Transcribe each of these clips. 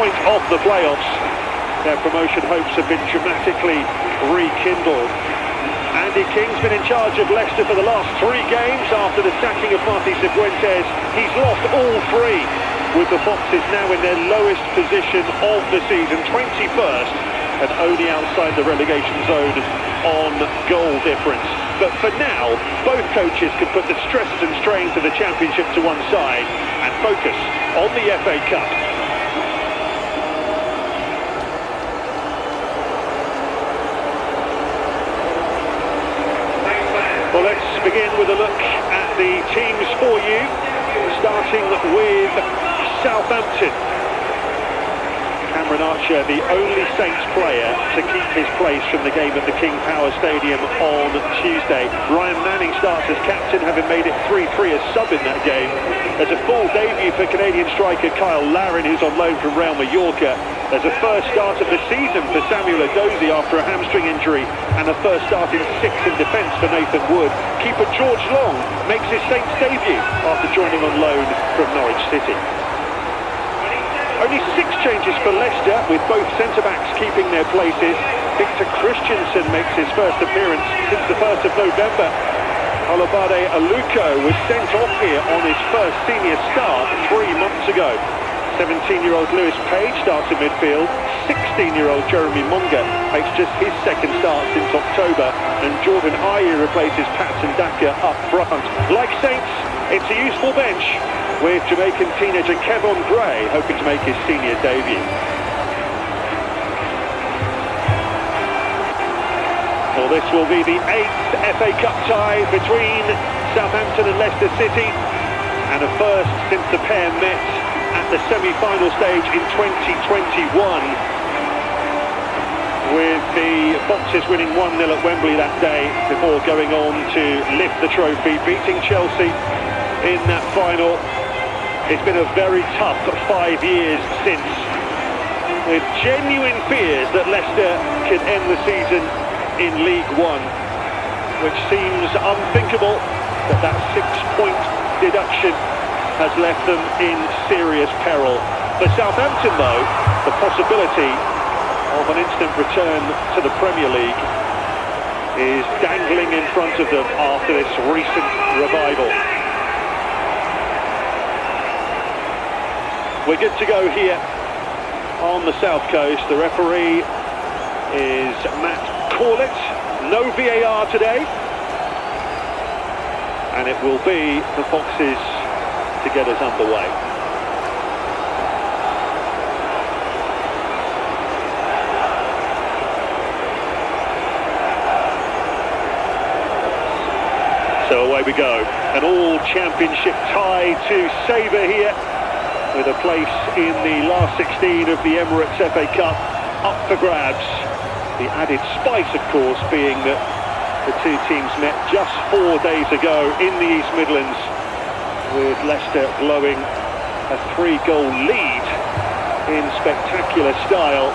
point of the playoffs. Their promotion hopes have been dramatically rekindled. Andy King's been in charge of Leicester for the last 3 games after the sacking of Martí Cifuentes. He's lost all 3, with the Foxes now in their lowest position of the season, 21st, and only outside the relegation zone on goal difference. But for now, both coaches can put the stresses and strains of the Championship to one side and focus on the FA Cup. Well, let's begin with a look at the teams for you, starting with Southampton. Cameron Archer, the only Saints player to keep his place from the game at the King Power Stadium on Tuesday. Ryan Manning starts as captain, having made it 3-3 as sub in that game. There's a full debut for Canadian striker Kyle Larin, who's on loan from Real Mallorca. There's a first start of the season for Samuel Edozie after a hamstring injury, and a first start in 6 in defence for Nathan Wood. Keeper George Long makes his Saints debut after joining on loan from Norwich City. Only 6 changes for Leicester, with both centre-backs keeping their places. Victor Christensen makes his first appearance since the 1st of November. Olabade Aluko was sent off here on his first senior start 3 months ago. 17-year-old Lewis Page starts in midfield. 16-year-old Jeremy Monga makes just his second start since October, and Jordan Ayew replaces Patson Daka up front. Like Saints, it's a useful bench, with Jamaican teenager Kevon Gray hoping to make his senior debut. Well, this will be the 8th FA Cup tie between Southampton and Leicester City, and a first since the pair met at the semi-final stage in 2021, with the Foxes winning 1-0 at Wembley that day before going on to lift the trophy, beating Chelsea in that final. It's been a very tough 5 years since, with genuine fears that Leicester could end the season in League One, which seems unthinkable, but that 6-point deduction has left them in serious peril. For Southampton, though, the possibility of an instant return to the Premier League is dangling in front of them after this recent revival. We're good to go here on the South Coast. The referee is Matt Corlett. No VAR today, and it will be the Foxes to get us underway. So away we go. An all-championship tie to savour here, with a place in the last 16 of the Emirates FA Cup up for grabs. The added spice, of course, being that the two teams met just 4 days ago in the East Midlands, with Leicester blowing a 3-goal lead in spectacular style.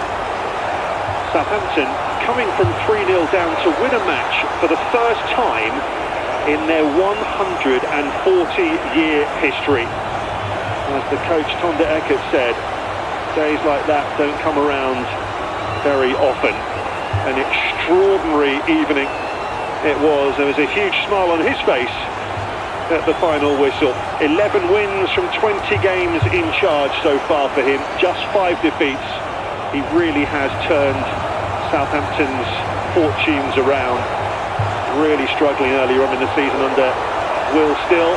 Southampton coming from 3-0 down to win a match for the first time in their 140-year history. As the coach Tonda Eckert said, days like that don't come around very often. An extraordinary evening it was. There was a huge smile on his face at the final whistle. 11 wins from 20 games in charge so far for him, just 5 defeats. He really has turned Southampton's fortunes around. Really struggling earlier on in the season under Will Still.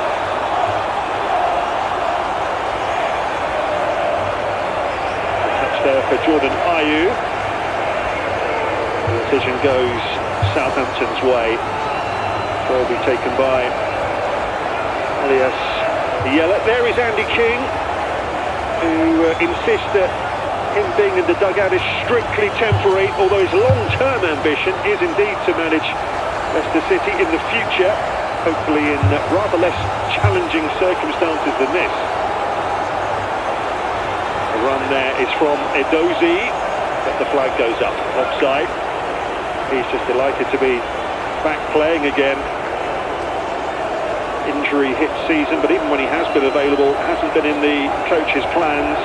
There for Jordan Ayew. The decision goes Southampton's way. Will be taken by Elias Yella. There is Andy King, who insists that him being in the dugout is strictly temporary, although his long-term ambition is indeed to manage Leicester City in the future, hopefully in rather less challenging circumstances than this. The run there is from Edozie, but the flag goes up, offside. He's just delighted to be back playing again. Injury hit season, but even when he has been available, it hasn't been in the coach's plans.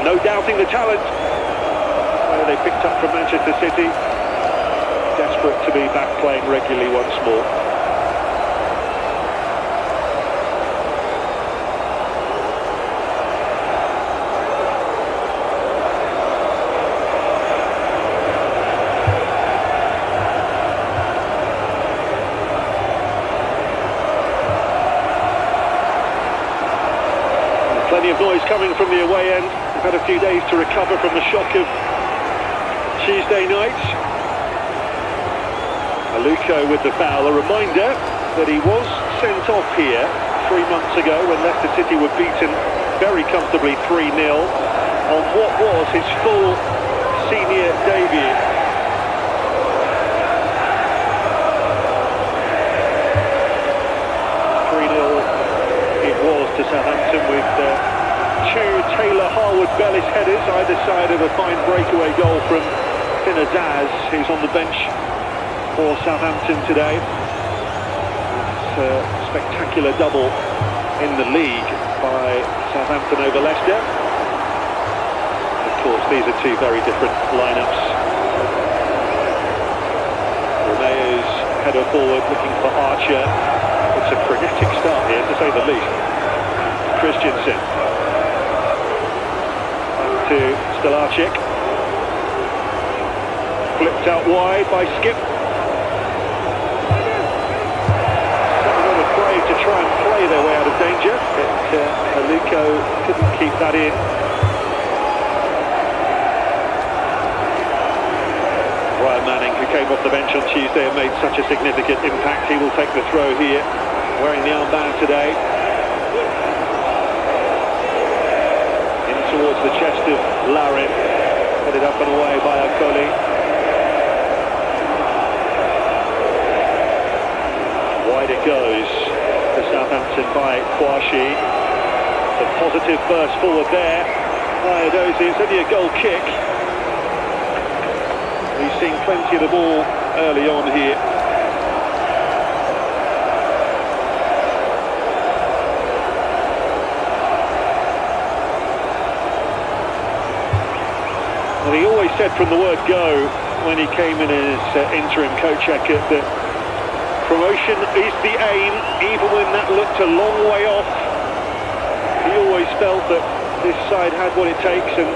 No doubting the talent they picked up from Manchester City. Desperate to be back playing regularly once more. Plenty of noise coming from the away end. We've had a few days to recover from the shock of Tuesday night. Aluko with the foul. A reminder that he was sent off here 3 months ago when Leicester City were beaten very comfortably 3-0 on what was his full senior debut. To Southampton with two Taylor Harwood-Bellis headers either side of a fine breakaway goal from Finazaz, who's on the bench for Southampton today. It's a spectacular double in the league by Southampton over Leicester. Of course, these are two very different lineups. Romeo's header forward looking for Archer. It's a frenetic start here, to say the least. Christensen to Stelarczyk, flipped out wide by Skip. Someone afraid to try and play their way out of danger, but Aluko couldn't keep that in. Ryan Manning, who came off the bench on Tuesday and made such a significant impact, he will take the throw here, wearing the armband today. Towards the chest of Larin, headed up and away by Okoli. Wide it goes to Southampton by Kwashi. A positive burst forward there by Edozie. It's only a goal kick. We've seen plenty of the ball early on here. Well, he always said from the word go, when he came in as interim coach Eckert, that promotion is the aim, even when that looked a long way off. He always felt that this side had what it takes, and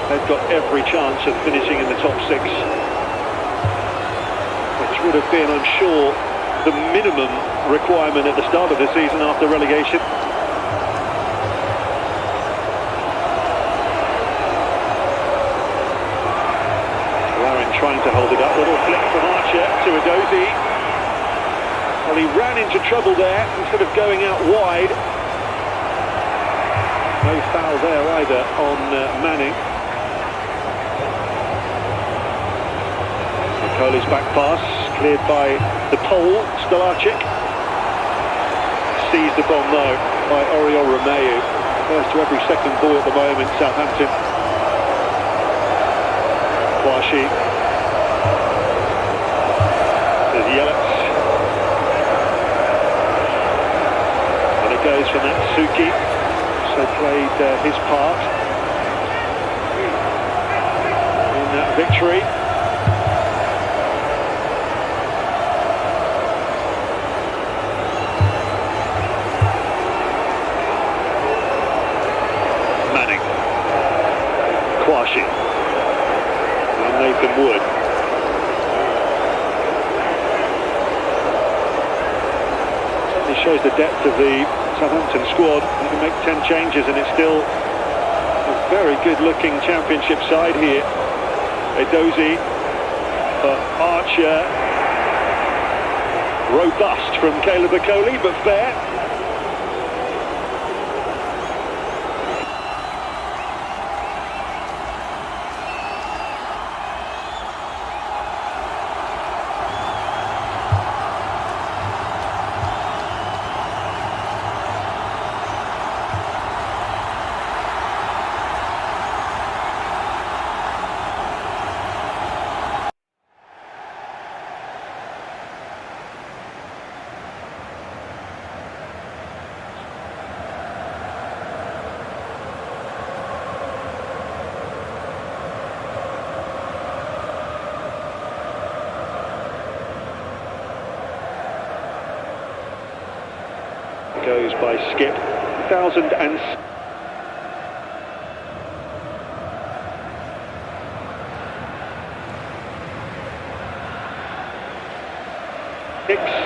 they've got every chance of finishing in the top six, which would have been, I'm sure, the minimum requirement at the start of the season after relegation. Trying to hold it up, little flick from Archer to Edozie. Well, he ran into trouble there instead of going out wide. No foul there either on Manning. Okoli's back pass, cleared by the pole, Stelarczyk. Seized upon though by Oriol Romeu. First to every second ball at the moment, Southampton. Kwashi. Yelich, and it goes for Natsuki, so played his part in that victory. Manning, Kwashi, and Nathan Wood. Shows the depth of the Southampton squad. You can make 10 changes and it's still a very good looking championship side here. Edozie for Archer. Robust from Caleb Okoli, but fair. goes by Skip. 2006.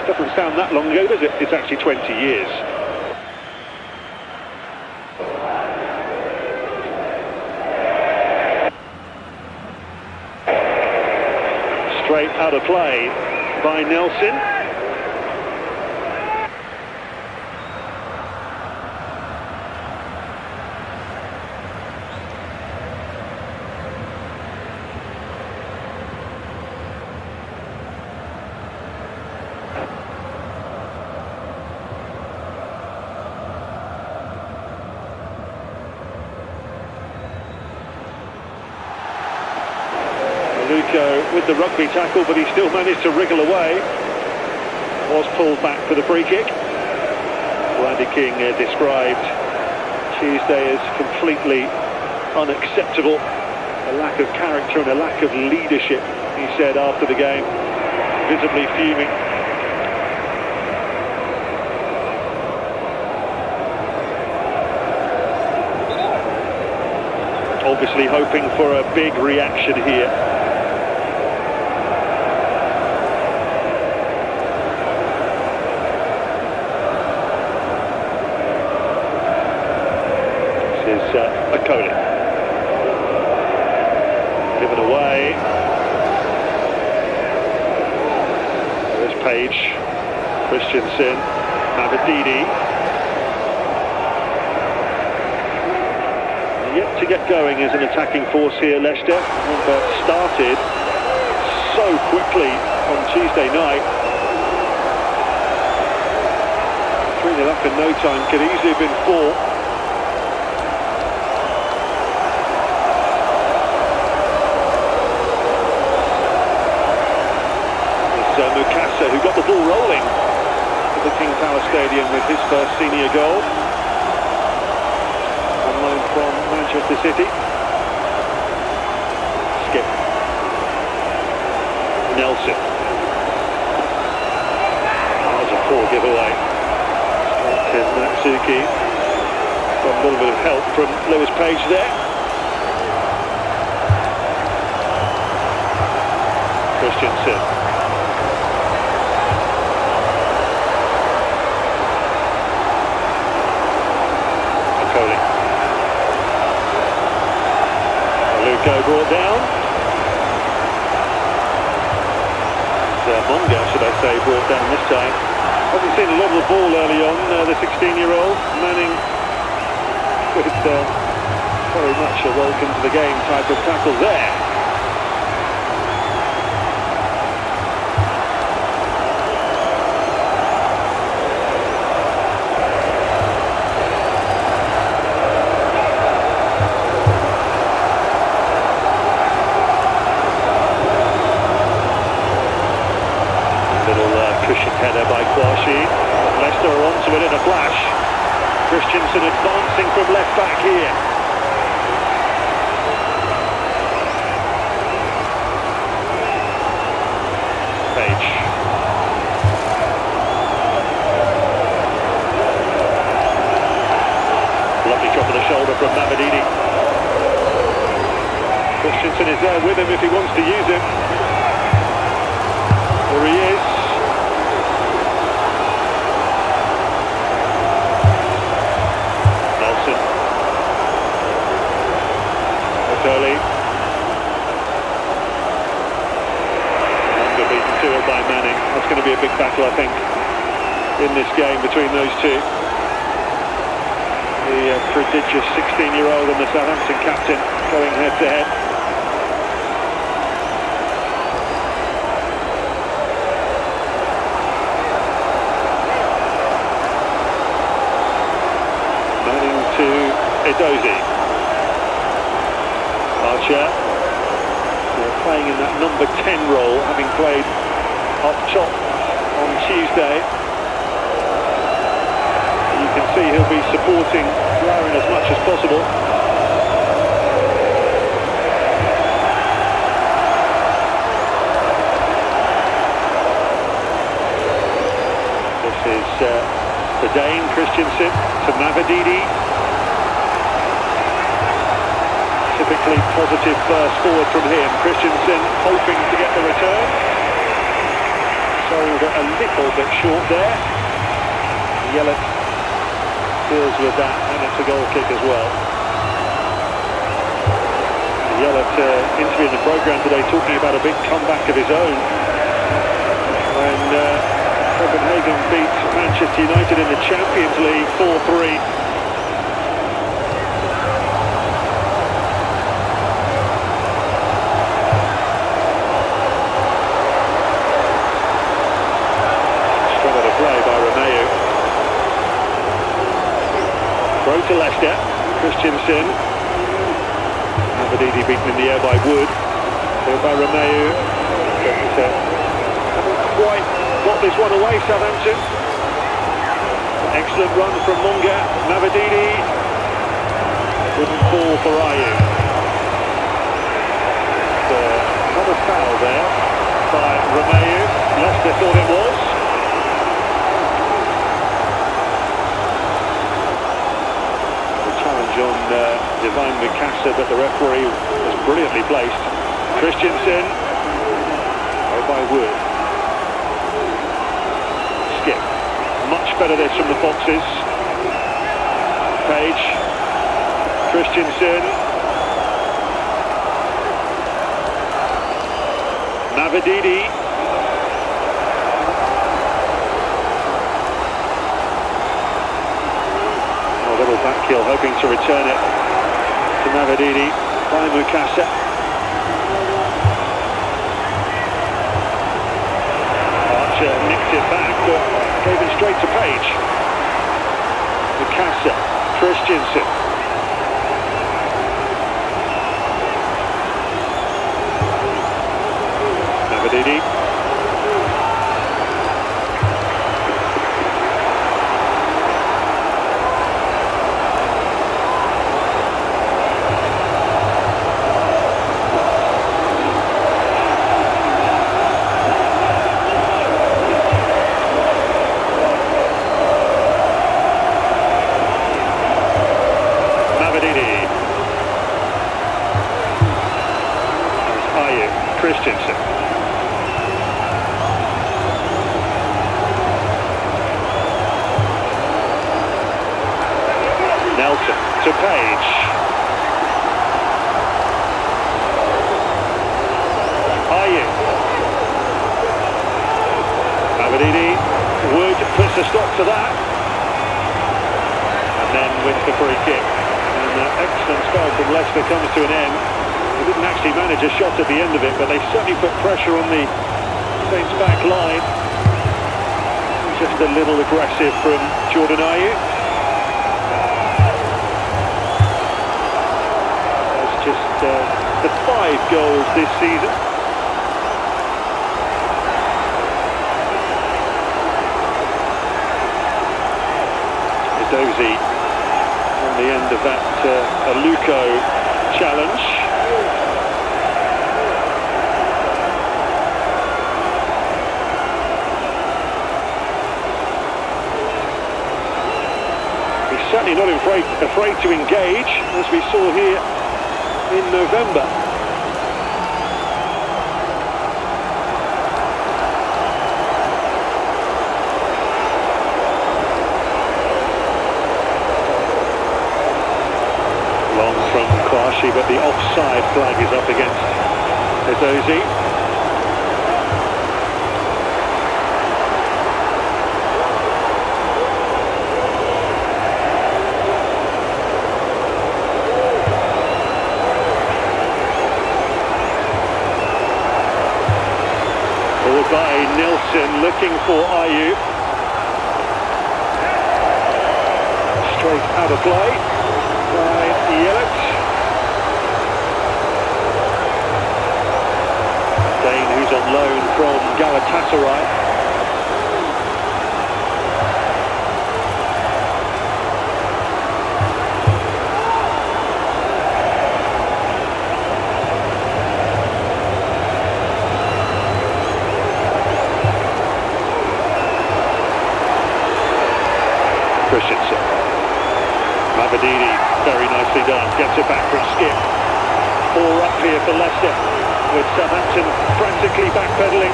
Doesn't sound that long ago, does it? It's actually 20 years. Straight out of play by Nelson. With the rugby tackle, but he still managed to wriggle away. Was pulled back for the free kick. Randy King described Tuesday as completely unacceptable. A lack of character and a lack of leadership, he said after the game, visibly fuming. Obviously hoping for a big reaction here. Makoli. Given away. There's Page, Christensen, Mavididi. Yet to get going as an attacking force here, Leicester, but started so quickly on Tuesday night. 3-0 up in no time, could easily have been 4. Who got the ball rolling at the King Power Stadium with his first senior goal. On loan from Manchester City. Skip. Nelson. That was a poor giveaway. Straight to Matsuki. Got a little bit of help from Lewis Page there. Christensen. Brought down. Monga, should I say, brought down this time. Hasn't seen a lot of the ball early on, the 16-year-old. Manning with very much a welcome to the game type of tackle there. Header by Kwashi. Leicester are onto it in a flash. Christensen advancing from left back here. Page. Lovely drop of the shoulder from Mavididi. Christensen is there with him if he wants to use him. There he is. Early. Longer beaten to it by Manning. That's going to be a big battle, I think, in this game between those two. The prodigious 16-year-old and the Southampton captain going head-to-head. Manning to Edozie. Archer, playing in that number 10 role, having played up top on Tuesday. You can see he'll be supporting Lauren as much as possible. This is the Dane, Christian. Christensen to Mavididi. Typically positive burst forward from him. Christensen hoping to get the return. Sold a little bit short there. Yellow deals with that, and it's a goal kick as well. Yellow interviewing the programme today, talking about a big comeback of his own when Copenhagen beat Manchester United in the Champions League 4-3. Struggle to play by Romeu. Throw to Leicester. Christensen. Mavididi beaten in the air by Wood. Here by Romeu. Haven't quite got this one away, Southampton. Excellent run from Munga. Mavididi. Wouldn't fall for Ayew. Another foul there by Romeu. Leicester thought it was. On Divine Mikasa, but the referee was brilliantly placed. Christensen, oh by Wood. Skip, much better this from the Foxes. Page, Christensen, Mavididi. Little back heel, hoping to return it to Mavididi by Mikasa. Archer nicked it back, but gave it straight to Page. Mikasa, Christensen. Mavididi. Christensen. Nelson to Page. Ayew. Mavididi. Wood puts a stop to that. And then wins the free kick. And an excellent spell from Leicester comes to an end. They didn't actually manage a shot at the end of it, but they certainly put pressure on the Saints' back line. Just a little aggressive from Jordan Ayew. That's just the 5 goals this season. Edozie on the end of that Aluko challenge. Certainly not afraid to engage, as we saw here in November. Long from Kwashi, but the offside flag is up against Edozie. By Nelson, looking for Ayew. Straight out of play by Yellow. Dane, who's on loan from Galatasaray. Christensen. Mavididi, very nicely done, gets it back from Skip. 4 up here for Leicester, with Southampton frantically backpedaling.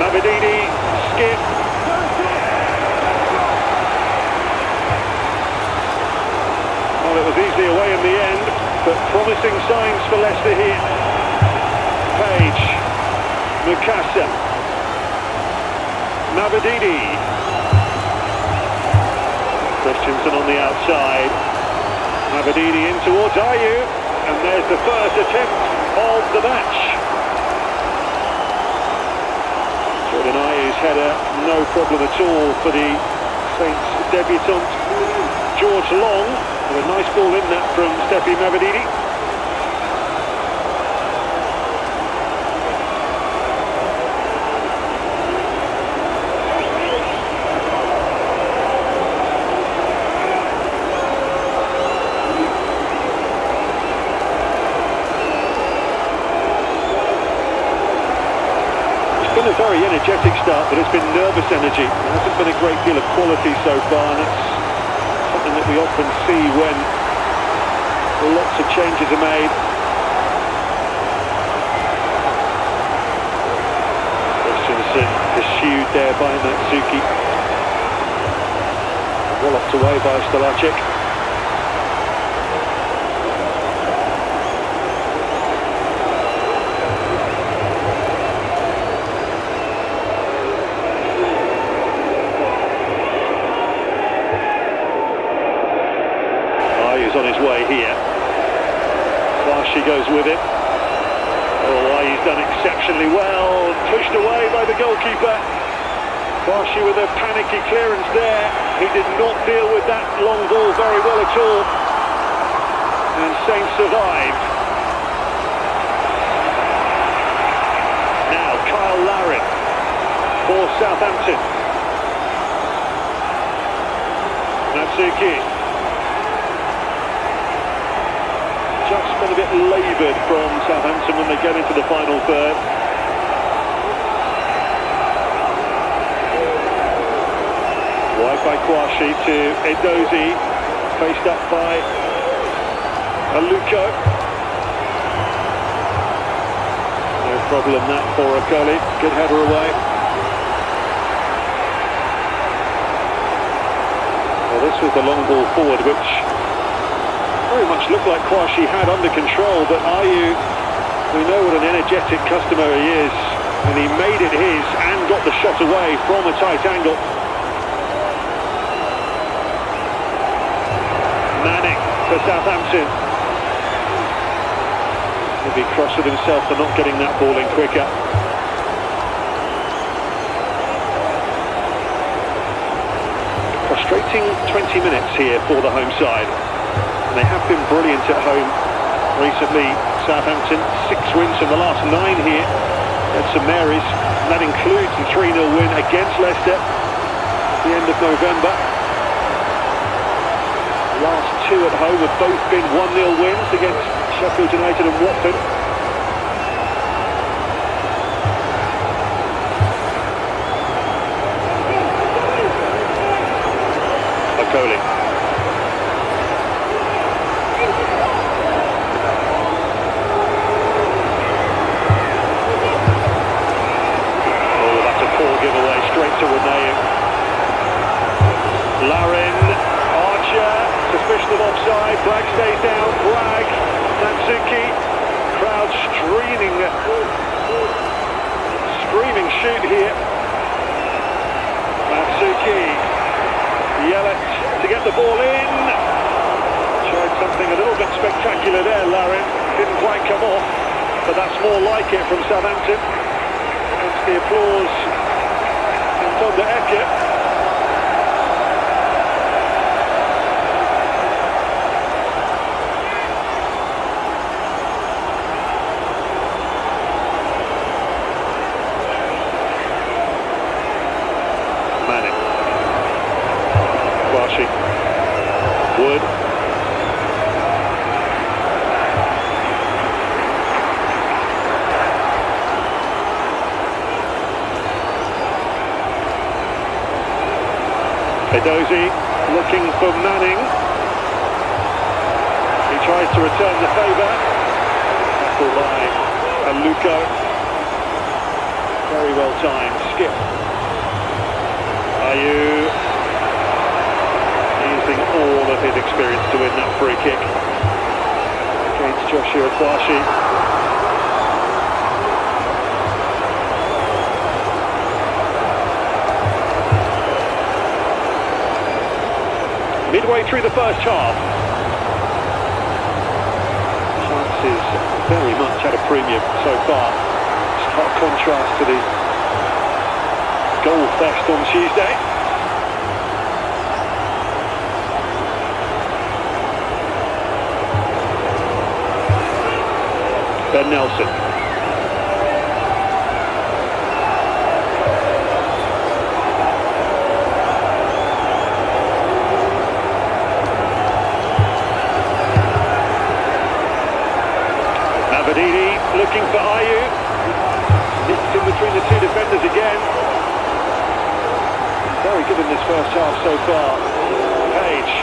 Mavididi, Skip. Well, it was easily away in the end, but promising signs for Leicester here. Page, Mukasa, Mavididi. Christensen on the outside. Mavididi in towards Ayew, and there's the first attempt of the match. Jordan Ayew's header, no problem at all for the Saints debutant. George Long, with a nice ball in that from Steffi Mavididi. It's been a very energetic start, but it's been nervous energy. There hasn't been a great deal of quality so far, and it's something that we often see when lots of changes are made. Christensen pursued there by Natsuki. Walloped away by Stolacic. On his way here. Kwashi goes with it. Oh, he's done exceptionally well. Pushed away by the goalkeeper. Kwashi with a panicky clearance there. He did not deal with that long ball very well at all. And Saints survived. Now Kyle Larin for Southampton. Natsuki. Just been a bit laboured from Southampton when they get into the final third. Wide by Kwashi to Edozie, faced up by Aluko. No problem that for Okoli, good header away. Well, this was the long ball forward, which very much looked like Kwashi had under control, but Ayew, we know what an energetic customer he is, and he made it his and got the shot away from a tight angle. Manning for Southampton. He'll be cross with himself for not getting that ball in quicker. Frustrating 20 minutes here for the home side. They have been brilliant at home recently. Southampton, 6 wins from the last 9 here at St Mary's, and that includes the 3-0 win against Leicester at the end of November. The last 2 at home have both been 1-0 wins against Sheffield United and Watford. Okoli. To Renee. Larin, Archer, suspicion of offside, Bragg stays down, Bragg, Natsuki, crowd screaming shoot here. Natsuki, Yelich to get the ball in, tried something a little bit spectacular there, Larin, didn't quite come off, but that's more like it from Southampton. That's the applause from the Eke. Manning. Kwashi. Wood. Edozie looking for Manning. tries to return the favour. Tackle by Aluko. Very well timed. Skip. Ayew using all of his experience to win that free kick against Joshua Kwashi. Midway through the first half, chances very much at a premium so far. Stark contrast to the goal fest on Tuesday. Ben Nelson. Looking for Ayew. Nicked in between the two defenders again. Very good in this first half so far. Page.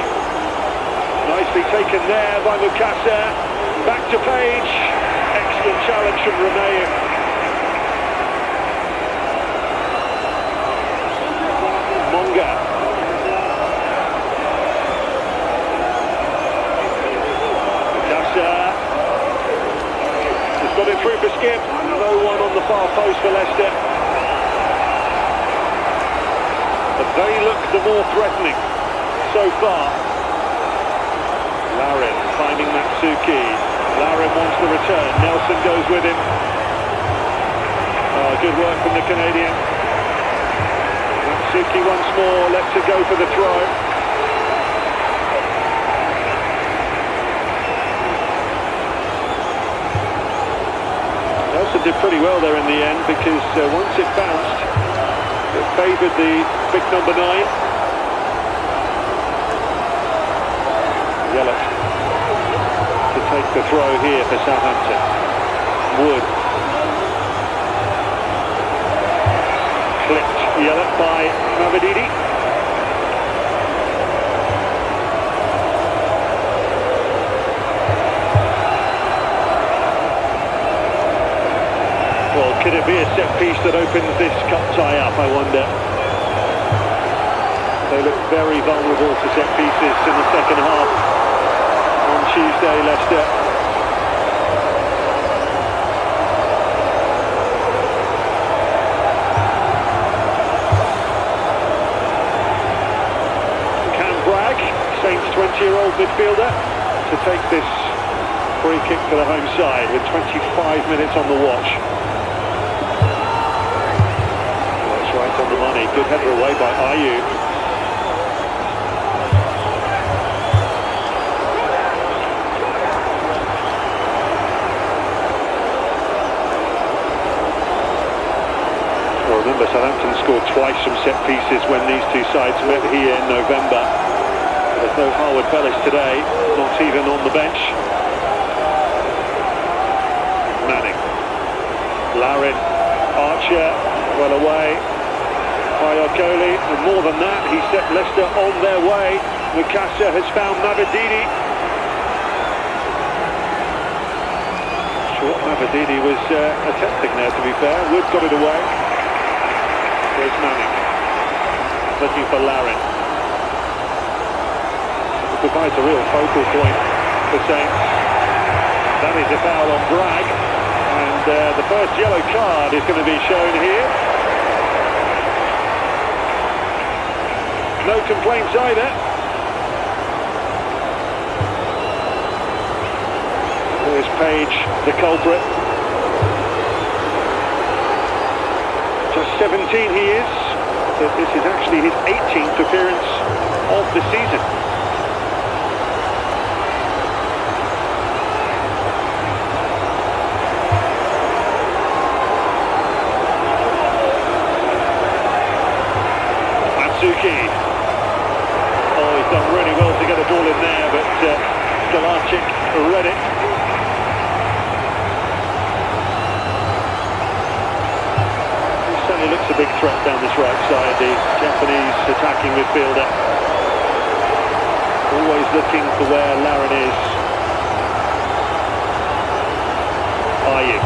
Nicely taken there by Mukasa. Back to Page. Excellent challenge from Romeu. Monga. Mukasa. Got it through for Skip. No one on the far post for Leicester. But they look the more threatening so far. Larin finding Matsuki. Larin wants the return. Nelson goes with him. Good work from the Canadian. Matsuki once more. Lets it go for the throw. Nelson did pretty well there in the end because once it bounced, it favoured the big number 9. Yellett to take the throw here for Southampton. Wood. Clipped Yellett by Mavididi. Well, could it be a set piece that opens this cup tie-up, I wonder? They look very vulnerable to set pieces in the second half on Tuesday, Leicester. Cam Bragg, Saints 20-year-old midfielder, to take this free kick for the home side with 25 minutes on the watch. Right on the money. Good header away by Ayew. Well, remember, Southampton scored twice from set pieces when these two sides met here in November. There's no Harwood Bellis today, not even on the bench. Manning. Larin. Archer. Well away. Ayokoli, and more than that, he set Leicester on their way. Mukasa has found Mavididi. Short Mavididi was attempting there, to be fair. Wood got it away. There's Manning. Looking for Larin. It provides a real focal point for Saints. That is a foul on Bragg. And the first yellow card is going to be shown here. No complaints either. There's Page, the culprit. Just 17 he is, but this is actually his 18th appearance of the season. Matsuki. Done really well to get a ball in there, but Galacic read it. He certainly looks a big threat down this right side, the Japanese attacking midfielder. Always looking for where Larin is. Ayew.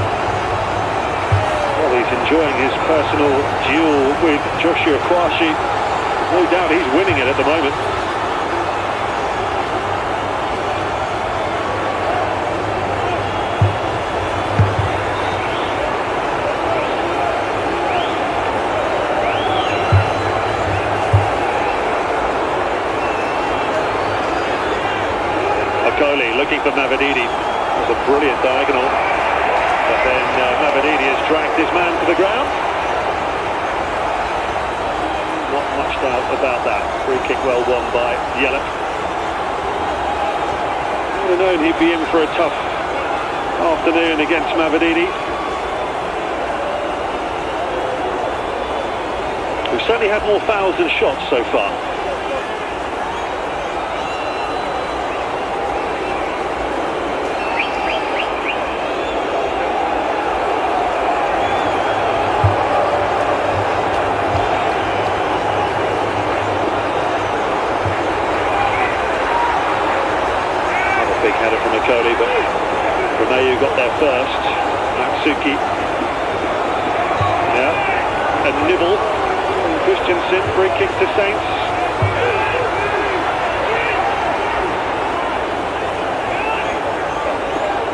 Well, he's enjoying his personal duel with Joshua Kwashi. No doubt he's winning it at the moment. Looking for Mavididi. That's a brilliant diagonal. But then Mavididi has dragged his man to the ground. Not much doubt about that. Free kick well won by Yellett. I would have known he'd be in for a tough afternoon against Mavididi. We've certainly had more fouls than shots so far. But Romeu got there first. Matsuki. Yeah. And Nibble. Christensen, free kick to Saints.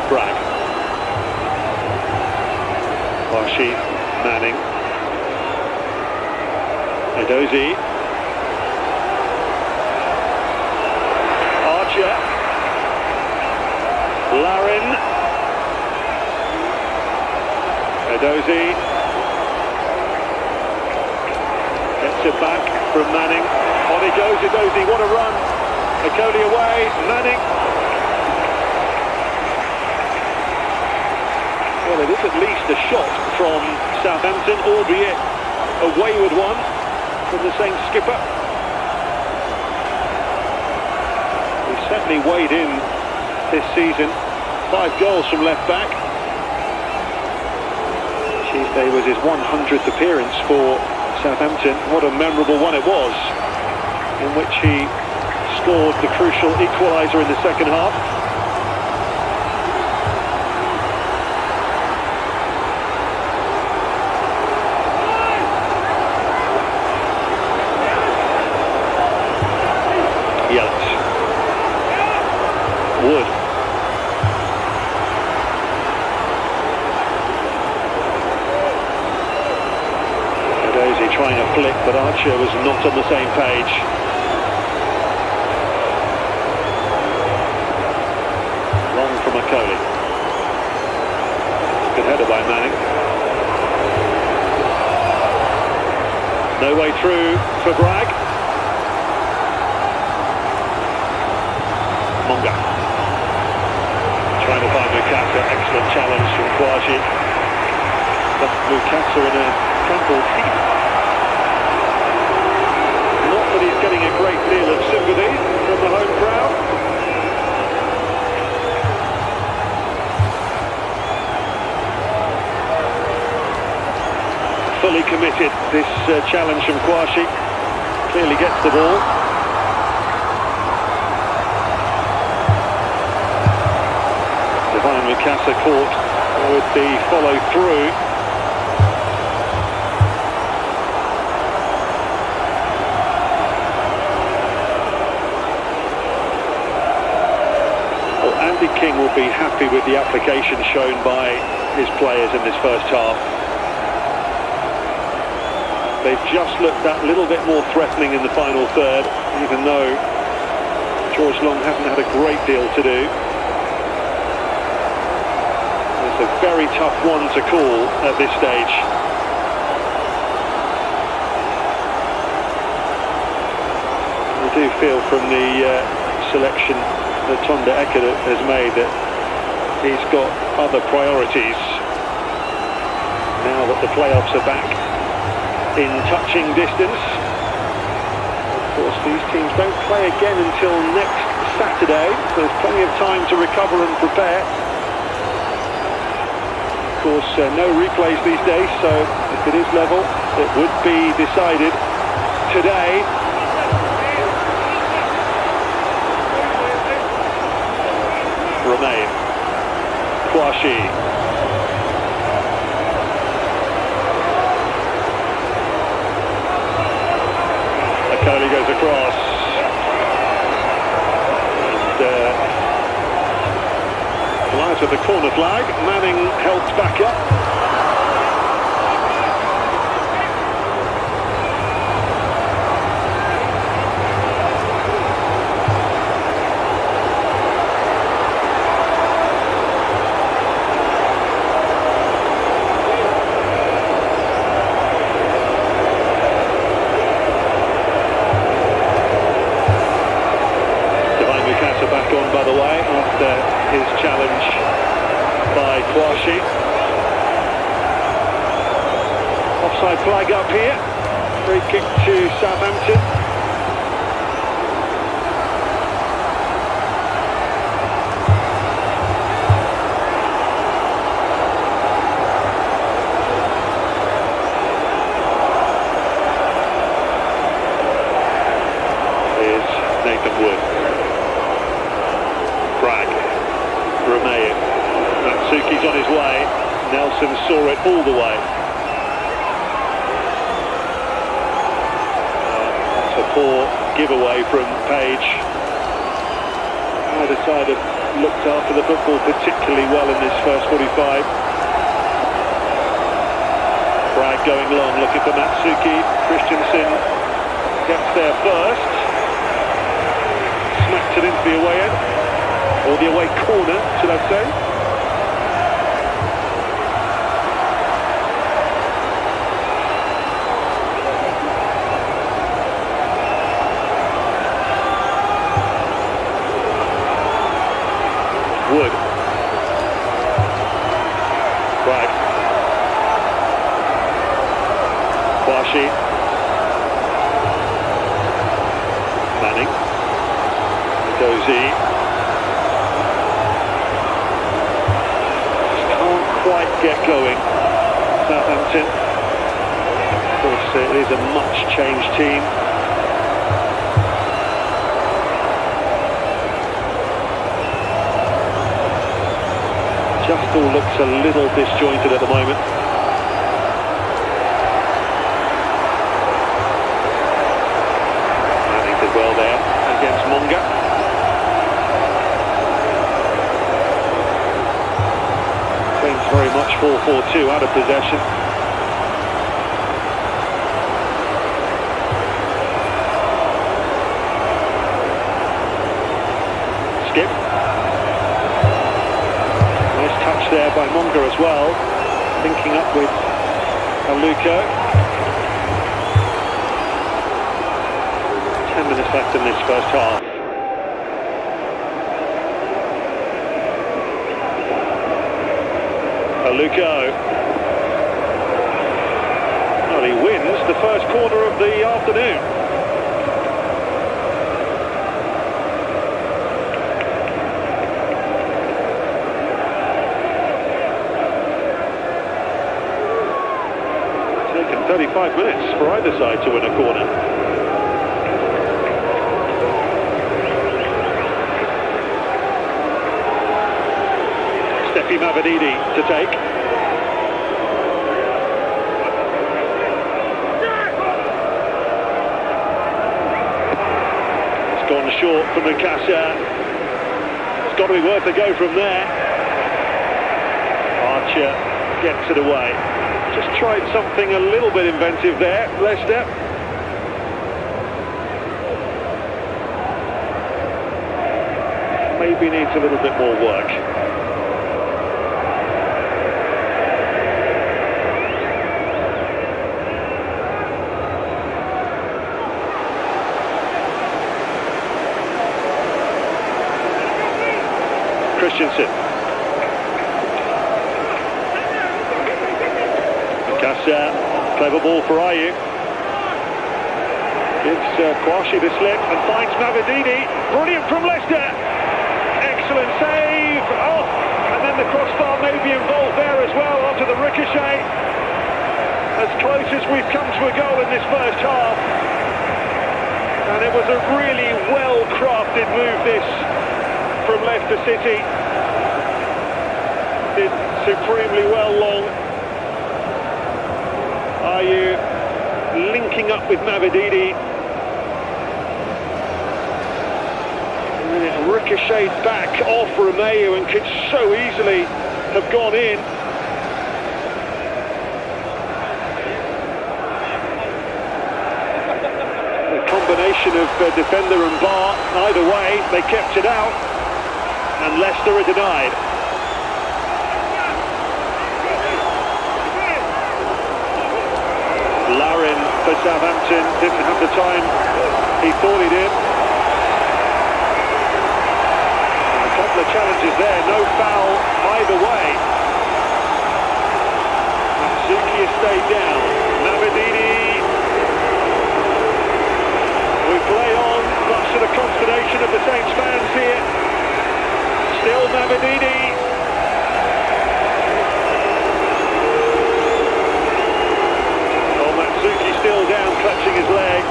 Bragg. Kwashi, Manning. Edozie. Archer. Larin. Edozie. Gets it back from Manning. On he goes, Edozie, what a run. Okoli away, Manning. Well, it is at least a shot from Southampton, albeit a wayward one from the same skipper. He's certainly weighed in this season. 5 goals from left back. Tuesday was his 100th appearance for Southampton. What a memorable one it was, in which he scored the crucial equaliser in the second half. Yellett. Wood. Edozie trying a flick, but Archer was not on the same page. Long from Okoli. Good header by Manning. No way through for Bragg. Monga. Trying to find Mukasa. Excellent challenge from Kwashi. But Mukasa in a crumpled heap. Not that he's getting a great deal of sympathy from the home crowd. Fully committed, this challenge from Kwashi. Clearly gets the ball. Mukasa caught with the follow-through. Well, Andy King will be happy with the application shown by his players in this first half. They've just looked that little bit more threatening in the final third, even though George Long hasn't had a great deal to do. It's a very tough one to call at this stage. I do feel from the selection that Tonda Ekert has made that he's got other priorities now that the playoffs are back in touching distance. Of course, these teams don't play again until next Saturday, so there's plenty of time to recover and prepare. Of course, no replays these days, so if it is level, it would be decided today. Romeu, Kwashi, goes across. And flies with the corner flag. Manning helped back up. Back on, by the way, after his challenge by Kwashi. Offside flag up here. Free kick to Southampton. Here's Nathan Wood. Remain. Matsuki's on his way. Nelson saw it all the way. That's a poor giveaway from Page. Either side have looked after the football particularly well in this first 45. Bragg going long, looking for Matsuki. Christensen gets there first. Smacked it into the away end. Or the away corner, should I say. Wood. Bragg. Kwashi. Manning. Dozy. Quite get going, Southampton. Of course, it is a much changed team. Just all looks a little disjointed at the moment. Manning did well there against Monga. Very much 4-4-2 out of possession. Skip. Nice touch there by Monga as well. Linking up with Aluko. 10 minutes left in this first half. Aluko. Well, he wins the first corner of the afternoon. It's taken 35 minutes for either side to win a corner. Mavididi to take. It's gone short from Mukasa. It's got to be worth a go from there. Archer gets it away. Just tried something a little bit inventive there, Leicester. Maybe needs a little bit more work. Christensen. Mukasa, clever ball for Ayew. Gives Kwashi the slip and finds Mavididi. Brilliant from Leicester. Excellent save. Oh, and then the crossbar may be involved there as well after the ricochet. As close as we've come to a goal in this first half. And it was a really well-crafted move, this, from Leicester City. Did supremely well long. Ayew linking up with Mavididi. ricocheted back off Romeo and could so easily have gone in. A combination of defender and bar, either way, they kept it out, and Leicester are denied. Larin for Southampton didn't have the time he thought he did. A couple of challenges there, no foul either way. Matsuki has stayed down. Mavididi. We play on, much to the consternation of the Saints fans here. Still Mavididi. Matsuki still down, clutching his leg,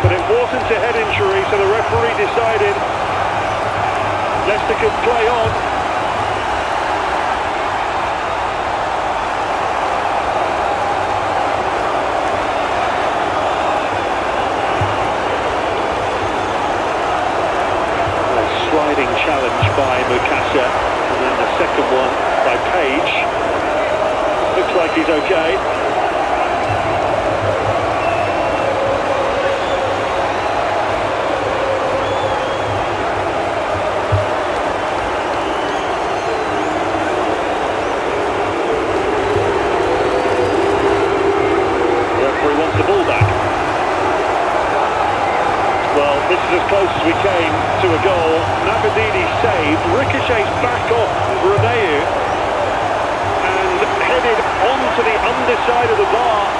but it wasn't a head injury, so the referee decided Leicester could play on. A sliding challenge by Mukasa, and then the second one by Page. Looks like he's okay. The ball back. Well, this is as close as we came to a goal. Mavididi saved, ricochets back off Romeo and headed onto the underside of the bar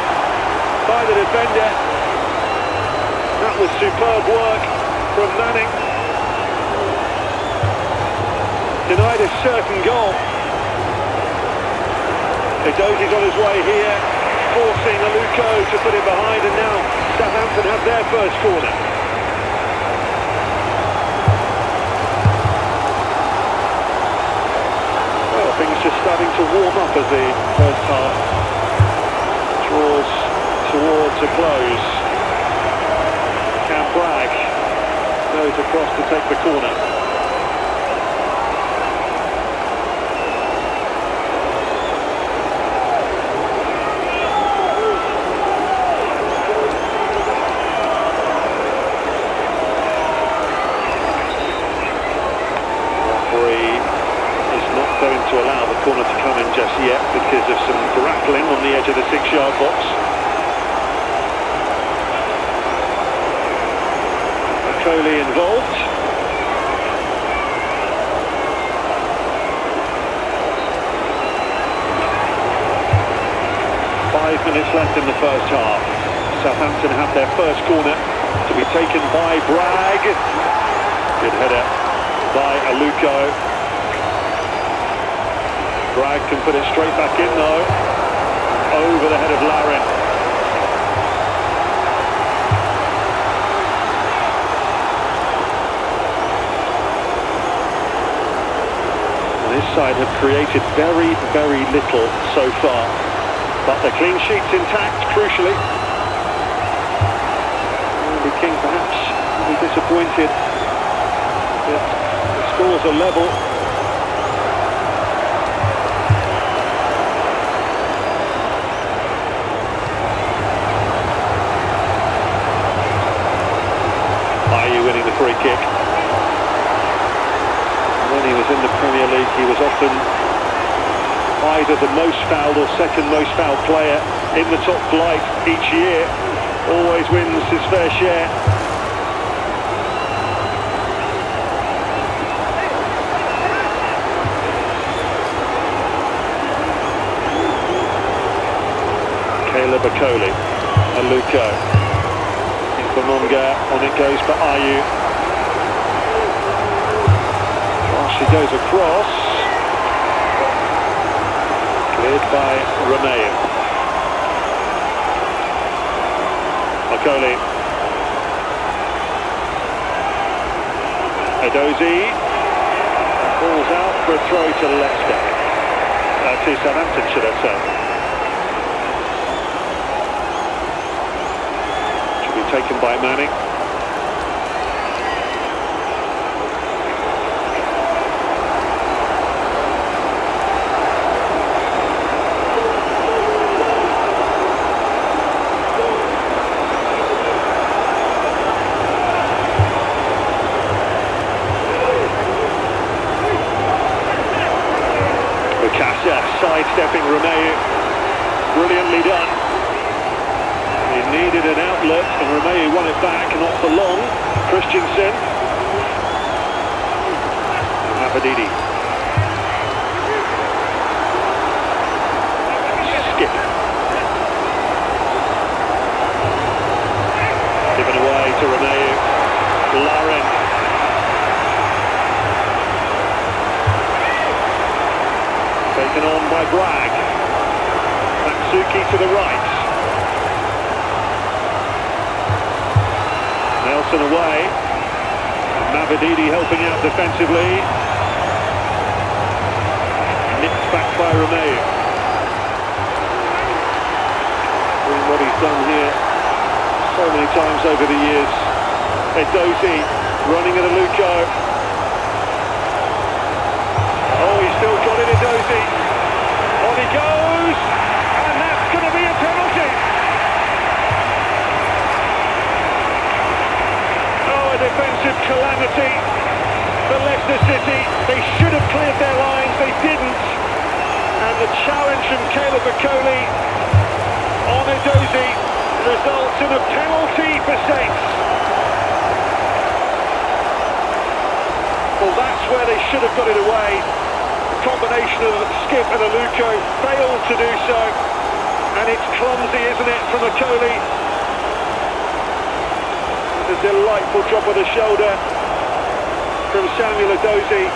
by the defender. That was superb work from Manning. Denied a certain goal. Edozi's on his way here, forcing Aluko to put it behind, and now Southampton have their first corner. Well, things just starting to warm up as the first half draws towards a close. Cam Bragg goes across to take the corner. To allow the corner to come in just yet because of some grappling on the edge of the 6-yard box. Coley involved. Five minutes left in the first half. Southampton have their first corner to be taken by Bragg. Good header by Aluko. Bragg can put it straight back in though, over the head of Larin. And this side have created very, very little so far, but the clean sheet's intact, crucially. Andy King perhaps will be disappointed that the scores are level. Winning the free kick. When he was in the Premier League, he was often either the most fouled or second most fouled player in the top flight each year. Always wins his fair share. Caleb Akoli, Aluko. Monga, on it goes for Ayew. She goes across. Cleared by Romeo. Akoli. Edozi. Falls out for a throw to Leicester. To Southampton, should I say. Taken by Manning. keeping Romeu. Brilliantly done. He needed an outlet and Romeu won it back, not for long. Christensen. Mavadidi. Skip. Given away to Romeu. Larin. Taken on by Bragg. Matsuki to the right. Nelson away. Mavadidi helping out defensively. Nipped back by Romeu. Doing what he's done here so many times over the years. Edozie running at Aluko. Oh, he's still got it, Edozie. On he goes, and that's going to be a penalty. Oh, a defensive calamity for Leicester City. They should have cleared their lines, they didn't. And the challenge from Caleb Okoli on Edozie results in a penalty for Saints. Well, that's where they should have got it away. The combination of Skip and Aluko failed to do so. And it's clumsy, isn't it, from Okoli? A delightful drop of the shoulder from Samuel Edozie.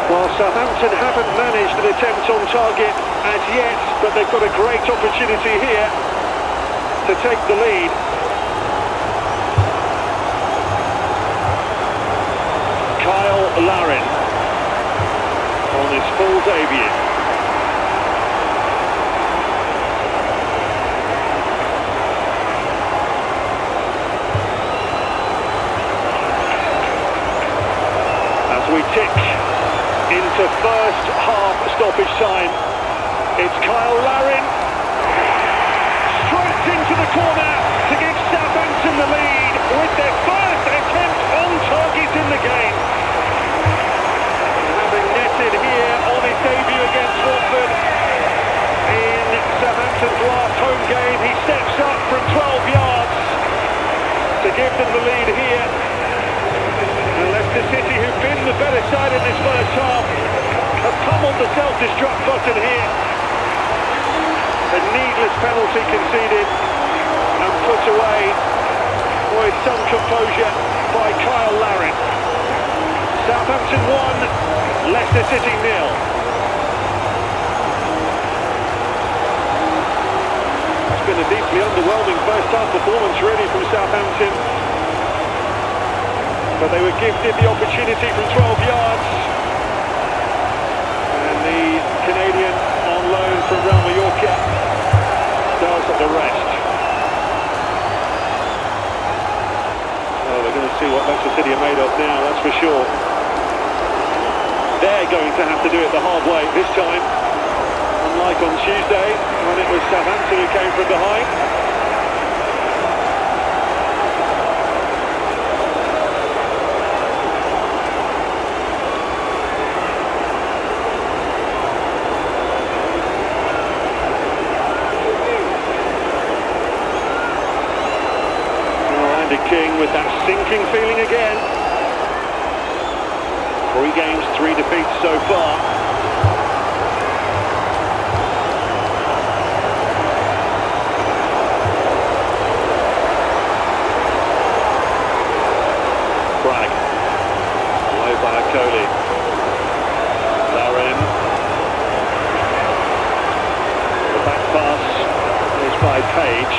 Well, Southampton haven't managed an attempt on target as yet, but they've got a great opportunity here to take the lead. Kyle Larin on his full debut. As we tick into first half stoppage time, it's Kyle Larin straight into the corner to give Southampton the lead with their first attempt on target in the game. Having netted here on his debut against Watford in Southampton's last home game, he steps up from 12 yards to give them the lead here. And Leicester City, who've been the better side in this first half, have pummeled the self-destruct button here. A needless penalty conceded and put away with some composure by Kyle Larin. Southampton 1, Leicester City 0. It's been a deeply underwhelming first half performance really from Southampton. But they were gifted the opportunity from 12 yards. And the Canadian on loan from Real Mallorca does the rest. Oh, we're going to see what Leicester City are made of now, that's for sure. They're going to have to do it the hard way this time. Unlike on Tuesday, when it was Southampton who came from behind. King with that sinking feeling again. 3 games, 3 defeats so far. Bragg. Away by Okoli. Larin. The back pass is by Page.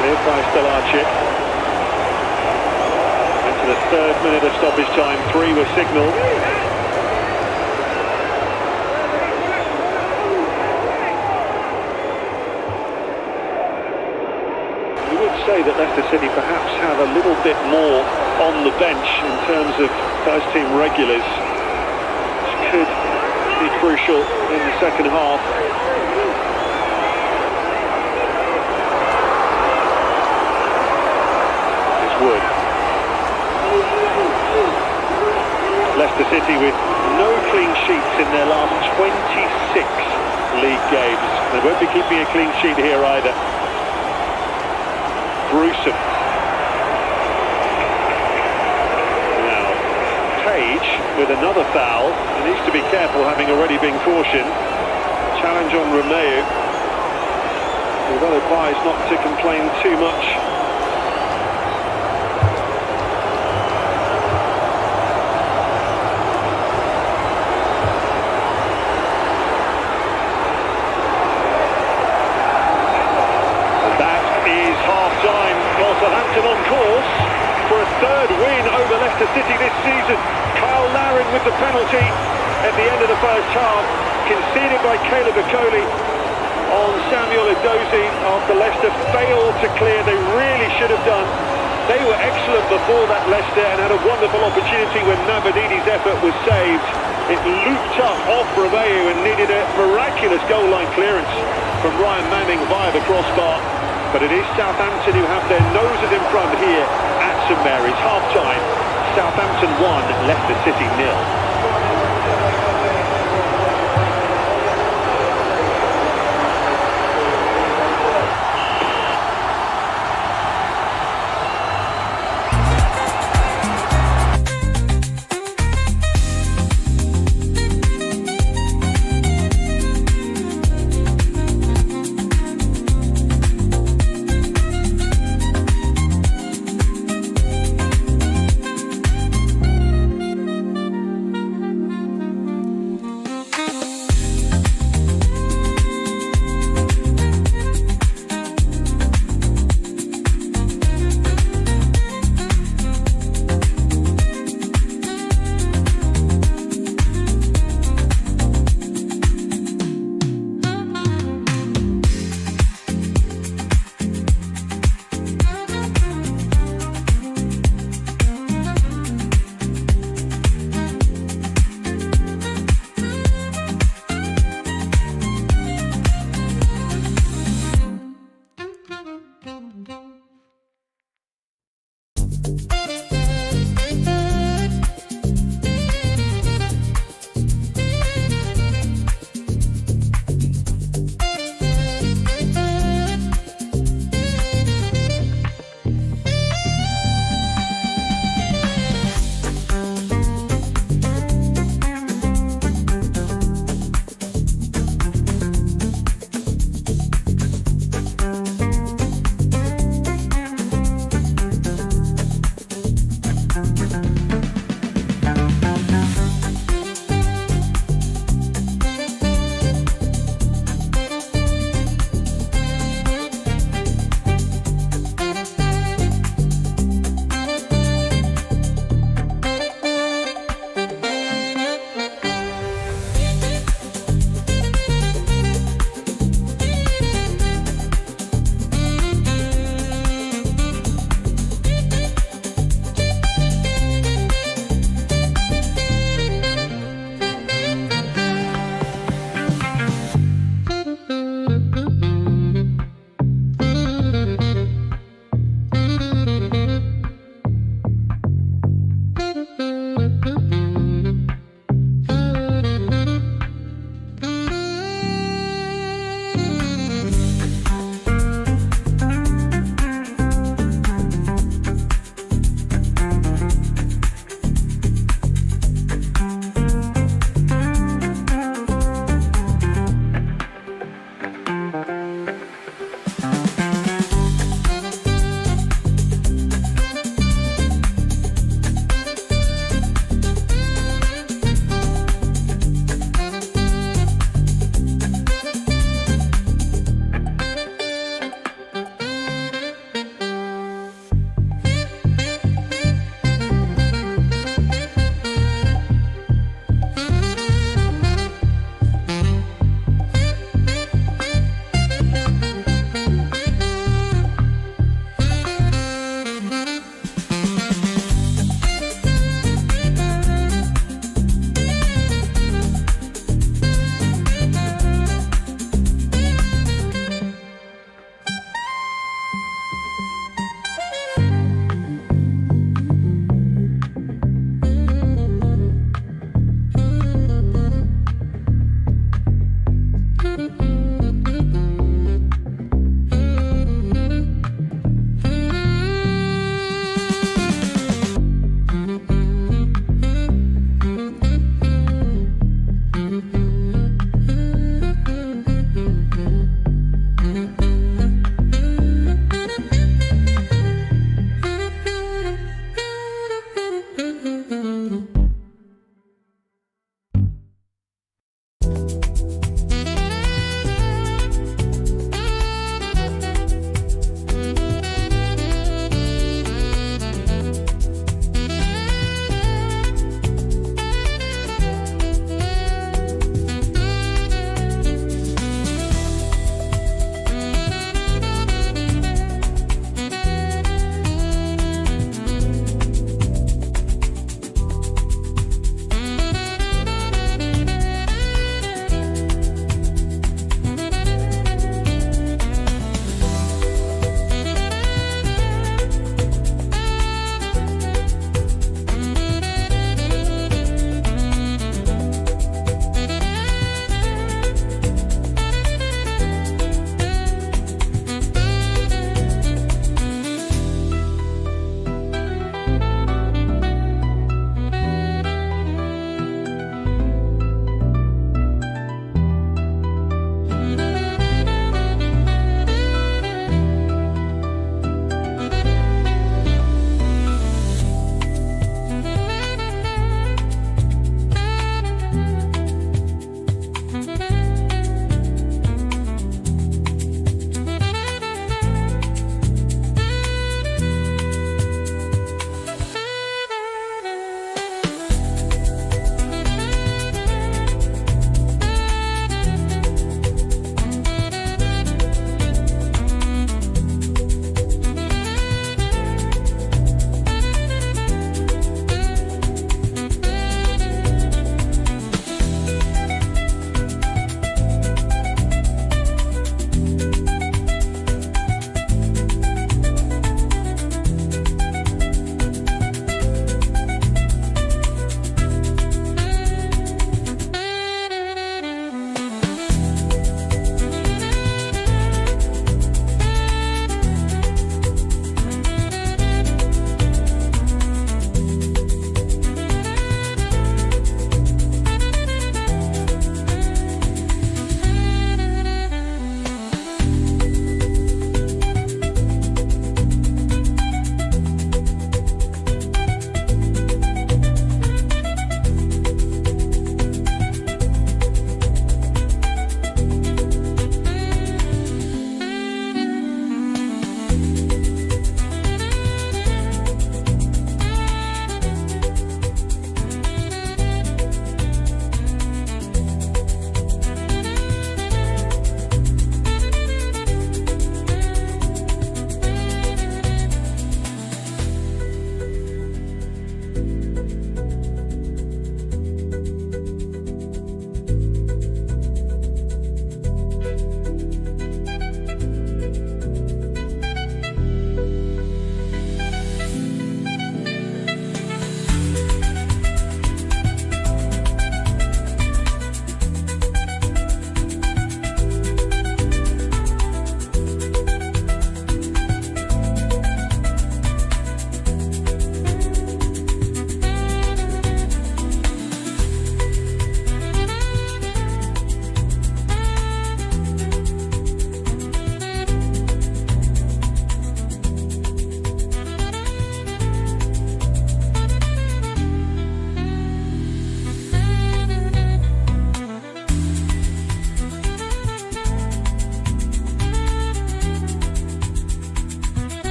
Cleared by Stelarczyk. The 3rd minute of stoppage time, 3 were signalled. You would say that Leicester City perhaps have a little bit more on the bench in terms of first team regulars, which could be crucial in the second half. Leicester City with no clean sheets in their last 26 league games. They won't be keeping a clean sheet here either. Gruesome. Now, Page with another foul. He needs to be careful, having already been cautioned. Challenge on Romeu. Although advised not to complain too much. Southampton on course for a third win over Leicester City this season. Kyle Larin with the penalty at the end of the first half, conceded by Caleb Okoli on Samuel Edozie after Leicester failed to clear. They really should have done. They were excellent before that, Leicester, and had a wonderful opportunity when Navadini's effort was saved. It looped up off Romeu and needed a miraculous goal line clearance from Ryan Manning via the crossbar. But it is Southampton who have their noses in front here at St Mary's. Half-time, Southampton 1, Leicester City 0.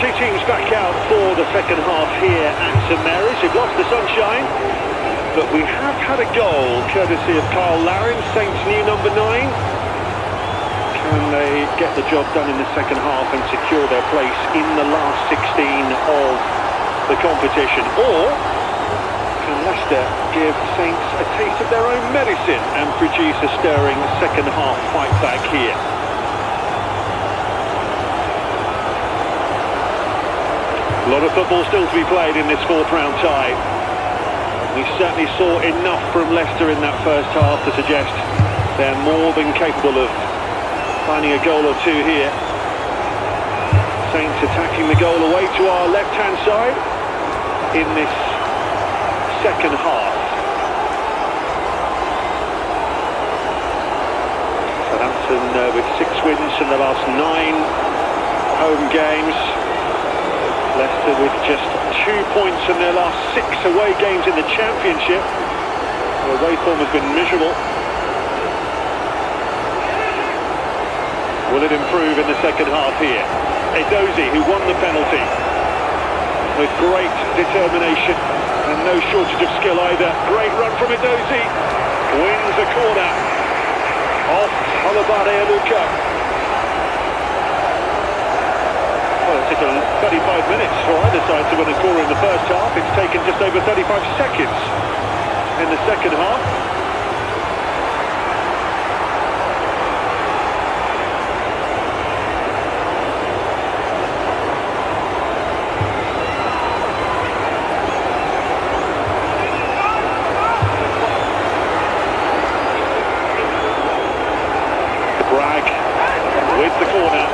two teams back out for the second half here at St Mary's. We've lost the sunshine, but we have had a goal courtesy of Kyle Larin, Saints' new number 9. Can they get the job done in the second half and secure their place in the last 16 of the competition? Or can Leicester give Saints a taste of their own medicine and produce a stirring second half fight back here? A lot of football still to be played in this fourth round tie. We certainly saw enough from Leicester in that first half to suggest they're more than capable of finding a goal or two here. Saints attacking the goal away to our left-hand side in this second half. Southampton with 6 wins in the last 9 home games. Leicester with just 2 points in their last 6 away games in the Championship. The away form has been miserable. Will it improve in the second half here? Edozie, who won the penalty with great determination and no shortage of skill either. Great run from Edozie. Wins a corner off Olabade Aluko. Well, it took 35 minutes for either side to win a corner in the first half. It's taken just over 35 seconds in the second half. Bragg with the corner.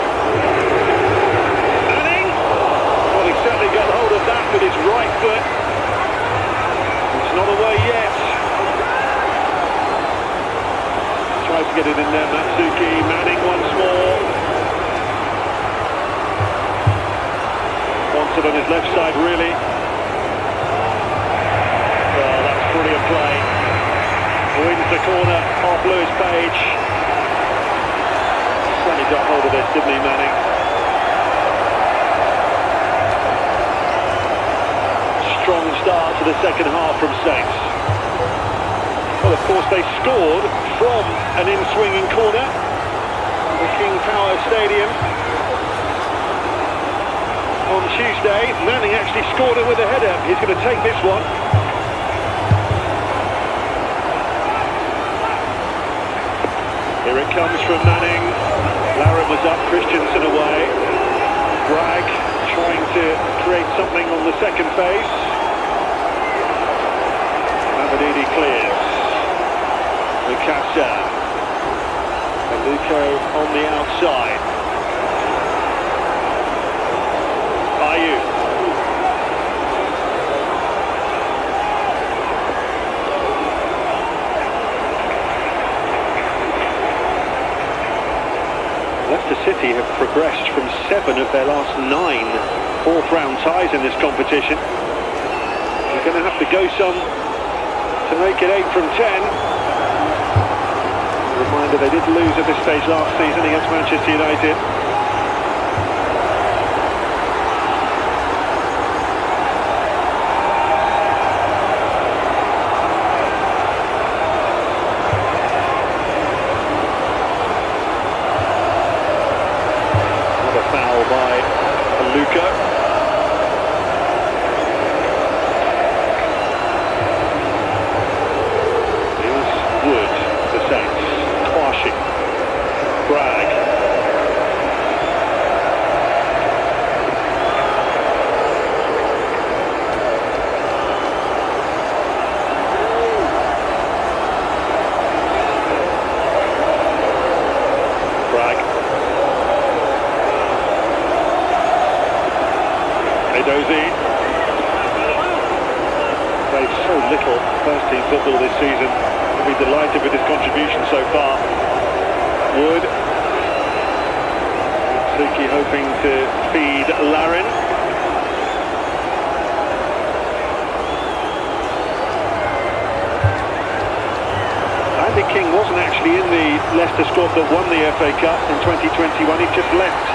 Got hold of that with his right foot. It's not away yet. Tries to get it in there, Matsuki. Manning once more. Wants it on his left side, really. Well, that's brilliant play. Wins the corner off Lewis Page. Certainly got hold of this, didn't he, Manning? Strong start to the second half from Saints. Well, of course, they scored from an in-swinging corner at the King Power Stadium on Tuesday. Manning actually scored it with a header. He's going to take this one. Here it comes from Manning. Larin was up, Christensen away. Bragg trying to create something on the second phase. Aberdeen clears. Lucasa. Aluko on the outside. Ayew. Leicester City have progressed from 7 of their last 9 fourth round ties in this competition. They're going to have to go some to make it 8 from 10. A reminder, they did lose at this stage last season against Manchester United. Another foul by Aluko. Bragg. Bragg. Edozie. Played so little first team football this season. We'll be delighted with his contribution so far. Wood. Suki hoping to feed Larin. Andy King wasn't actually in the Leicester squad that won the FA Cup in 2021. He just left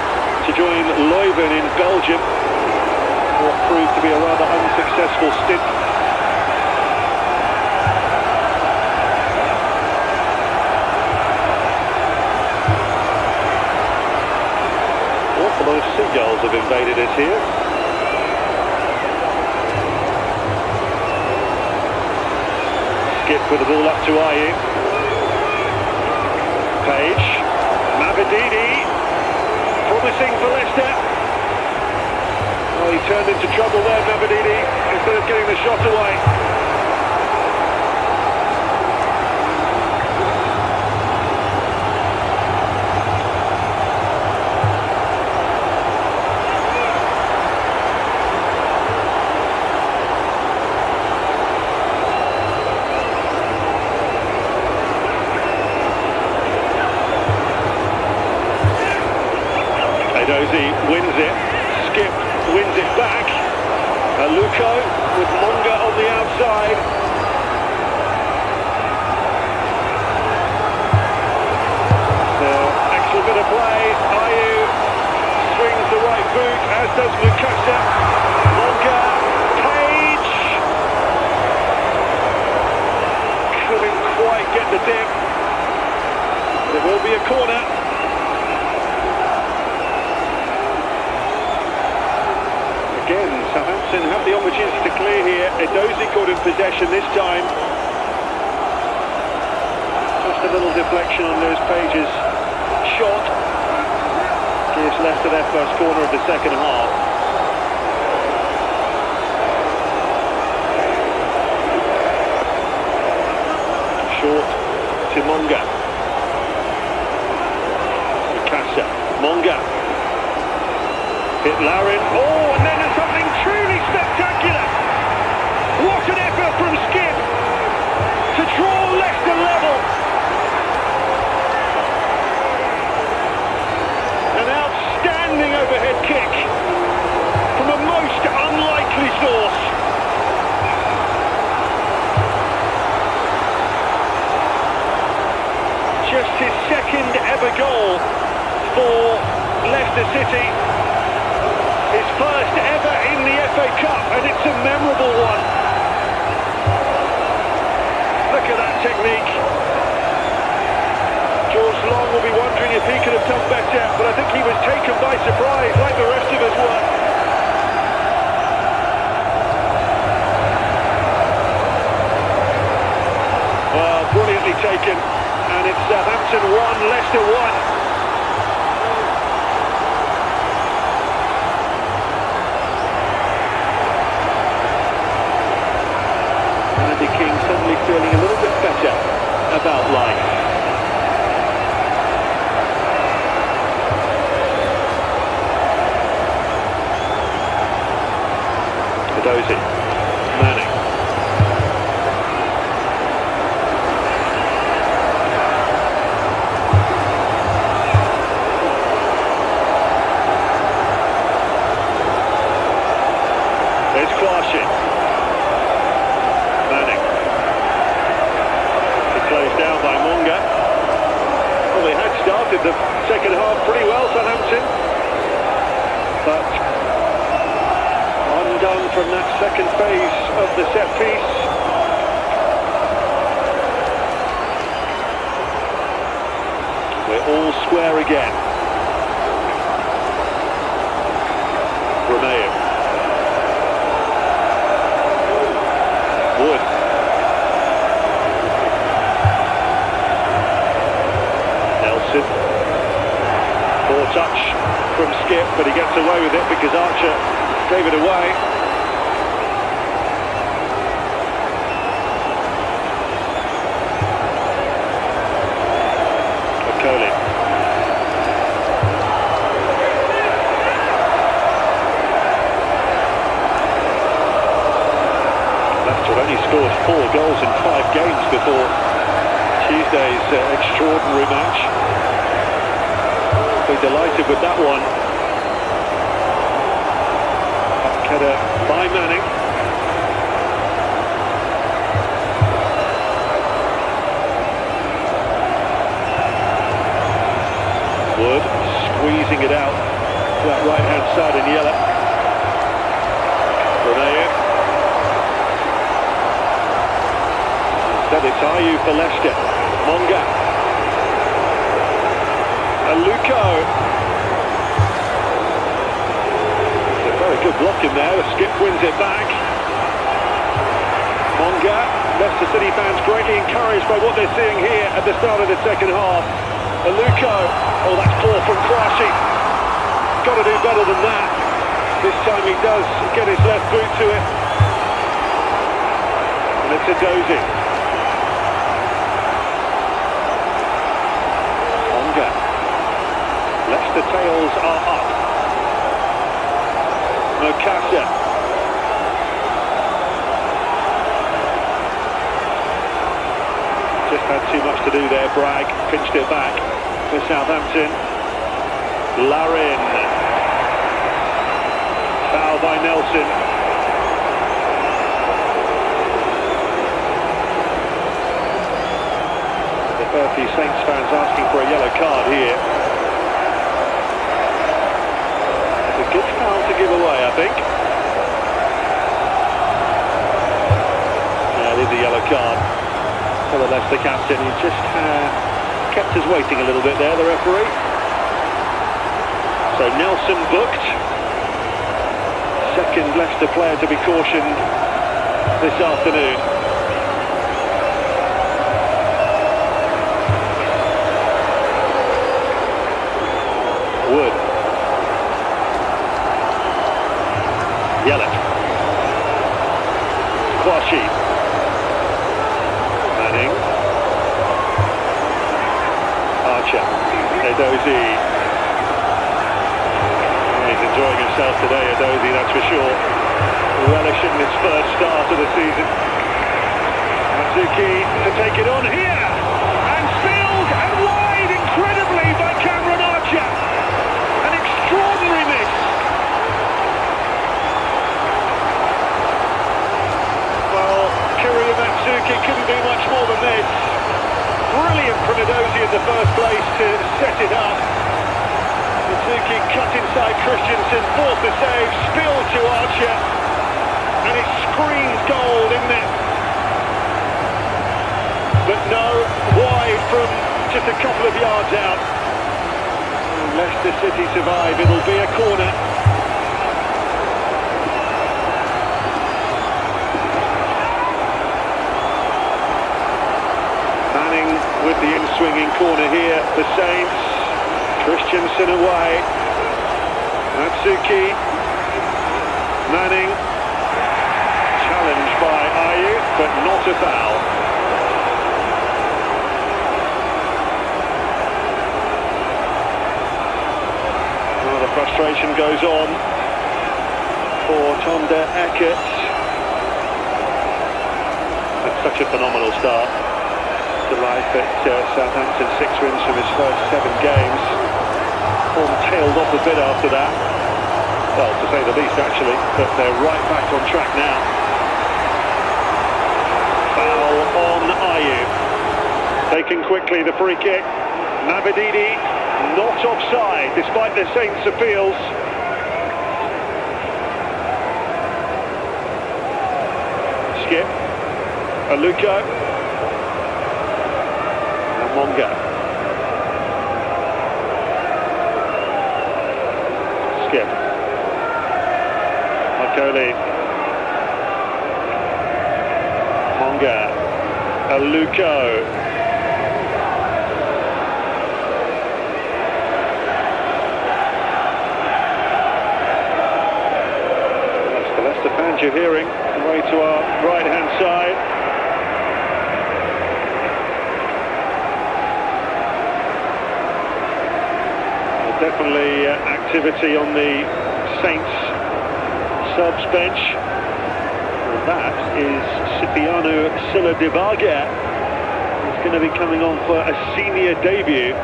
to join Leuven in Belgium. What proved to be a rather unsuccessful stint. Awful lot of seagulls have invaded us here. Skip with the ball up to Ayew. Page. Mavididi. Promising for Leicester. Oh, he turned into trouble there, Mavididi, instead of getting the shot away. Edozie wins it. Skip wins it back. Aluko with Monga on the outside. Excellent bit of play. Ayew swings the right boot, as does Mukasa. Monga, Page. Couldn't quite get the dip. But it will be a corner. Again, Southampton have the opportunity to clear here. Edozie caught in possession this time. Just a little deflection on Lewis Page's shot. Gives Leicester their first corner of the second half. Short to Monga. Mukasa. Monga. Hit Larin. Oh, and then there's something truly spectacular. What an effort from Skip to draw Leicester level. An outstanding overhead kick from a most unlikely source. Just his second ever goal for Leicester City. His first ever in the FA Cup, and it's a memorable one. Look at that technique. George Long will be wondering if he could have done better, but I think he was taken by surprise, like the rest of us were. Well, brilliantly taken, and it's Southampton 1, Leicester 1. Suddenly feeling a little bit better about life. Edozie, Manning. There's Clarkson. Manning. Closed down by Monga. Well, they had started the second half pretty well, Southampton, but undone from that second phase of the set piece. We're all square again. Romeo. Wood. Poor touch from Skip, but he gets away with it because Archer gave it away. Colin. Leicester only scored 4 goals in 5 games before Tuesday's extraordinary match. Be delighted with that one. Header by Manning. Wood squeezing it out. that right-hand side in yellow. Romeo. Instead it's Ayew for Leicester. Monga. Aluko. It's a very good block in there. The skip wins it back. Monga. Leicester City fans greatly encouraged by what they're seeing here at the start of the second half. Aluko. Oh, that's poor from Kwashi. Got to do better than that. This time he does get his left boot to it. And it's a Dozy. Monga. Leicester tails are up. Mokasa. Just had too much to do there, Bragg pinched it back for Southampton. Larin. Foul by Nelson. The 30 Saints fans asking for a yellow card here. It's a good foul to give away, I think. Yeah, it is a yellow card for the Leicester captain. He just kept us waiting a little bit there, the referee. So Nelson booked. Second Leicester player to be cautioned this afternoon. Wood. Yellow. Kwashi. Archer, Edozie. He's enjoying himself today, Edozie, that's for sure. Relishing his first start of the season. Matsuki to take it on here, and spilled and wide incredibly by Cameron Archer. An extraordinary miss. Well, Kiryu Matsuki couldn't do much more than this. Brilliant from Edozie in the first place to set it up. Matsuki cut inside Christensen, forced the save, spilled to Archer, and it screams goal, didn't it? But no, wide from just a couple of yards out. Leicester City survive, it'll be a corner. With the in-swinging corner here, the Saints. Christensen away. Matsuki. Manning. Challenged by Ayew, but not a foul. Well, the frustration goes on for Tonda Eckert. That's such a phenomenal start to life at Southampton. 6 wins from his first 7 games. Form tailed off a bit after that. Well, to say the least, actually, but they're right back on track now. Foul on Ayew. Taken quickly, the free kick. Mavididi not offside, despite the Saints' appeals. Skip. Aluko. Monga. Skip. Makoli. Monga. Aluko. That's the Leicester fans you're hearing. Away to our right-hand side. Definitely activity on the Saints subs bench. And that is Cipriano Sila-Divaga. He's going to be coming on for a senior debut.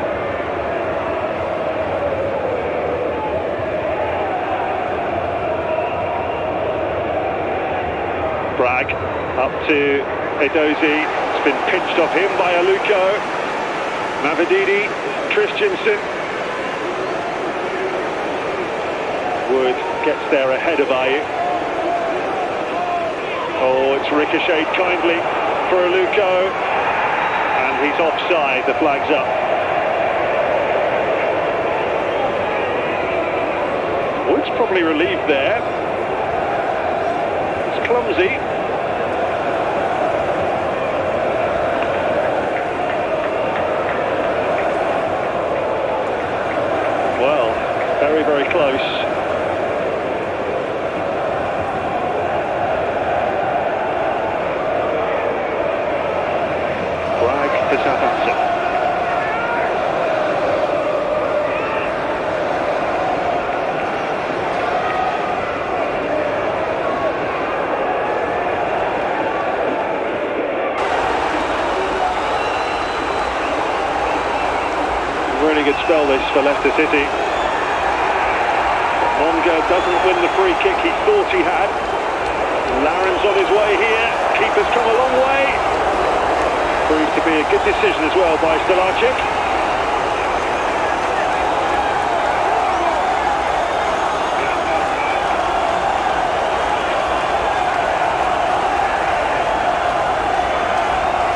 Bragg up to Edozie. It's been pinched off him by Aluko. Mavididi, Christensen. Wood gets there ahead of Ayew. Oh, it's ricocheted kindly for Aluko, and he's offside. The flag's up. Wood's probably relieved there. It's clumsy. Well, very, very close. To Southampton. Really good spell this for Leicester City. Monga doesn't win the free kick he thought he had. Laren's on his way here. Keeper's come a long way. Proved to be a good decision as well by Stelarczyk.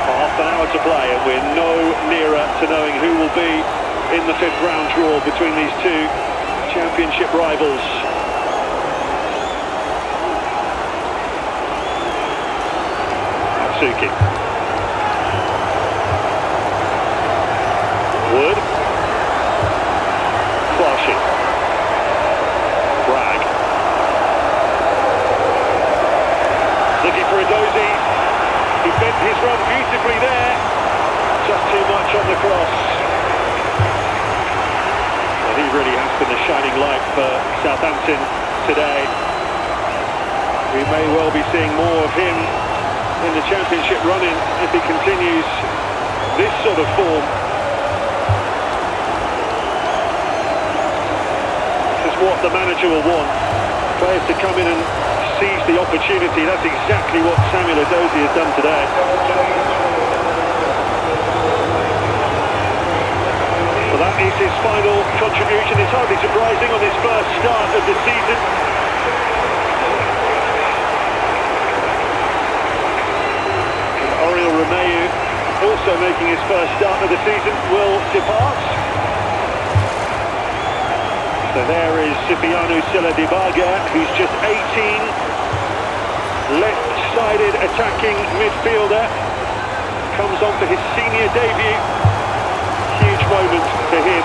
Half an hour to play and we're no nearer to knowing who will be in the fifth round draw between these two championship rivals. Atsuki. Wood. Flushing. Bragg. Looking for a dozy. He bent his run beautifully there. Just too much on the cross. Well, he really has been a shining light for Southampton today. We may well be seeing more of him in the championship run-in if he continues this sort of form. What the manager will want, players to come in and seize the opportunity. That's exactly what Samuel Edozie has done today. Well, that is his final contribution. It's hardly surprising on his first start of the season. And Oriol Romeu, also making his first start of the season, will depart. So there is Sipiano Silla Dibaga, who's just 18, left-sided attacking midfielder, comes on for his senior debut. Huge moment for him.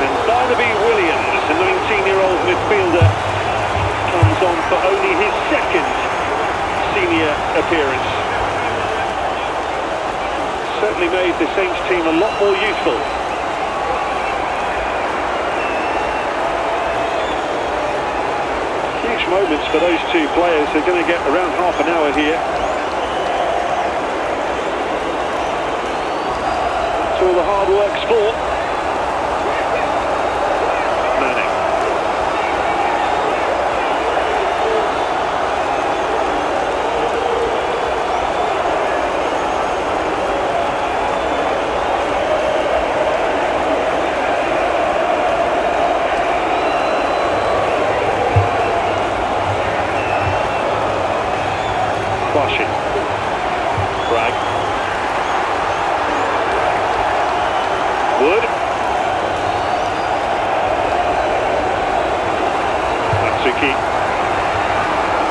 And Barnaby Williams, a 19-year-old midfielder, comes on for only his second senior appearance. Certainly made the Saints team a lot more youthful. Huge moments for those two players. They're going to get around half an hour here. That's all the hard work's for. Manning. Flushing. Bragg. Wood. Atsuki.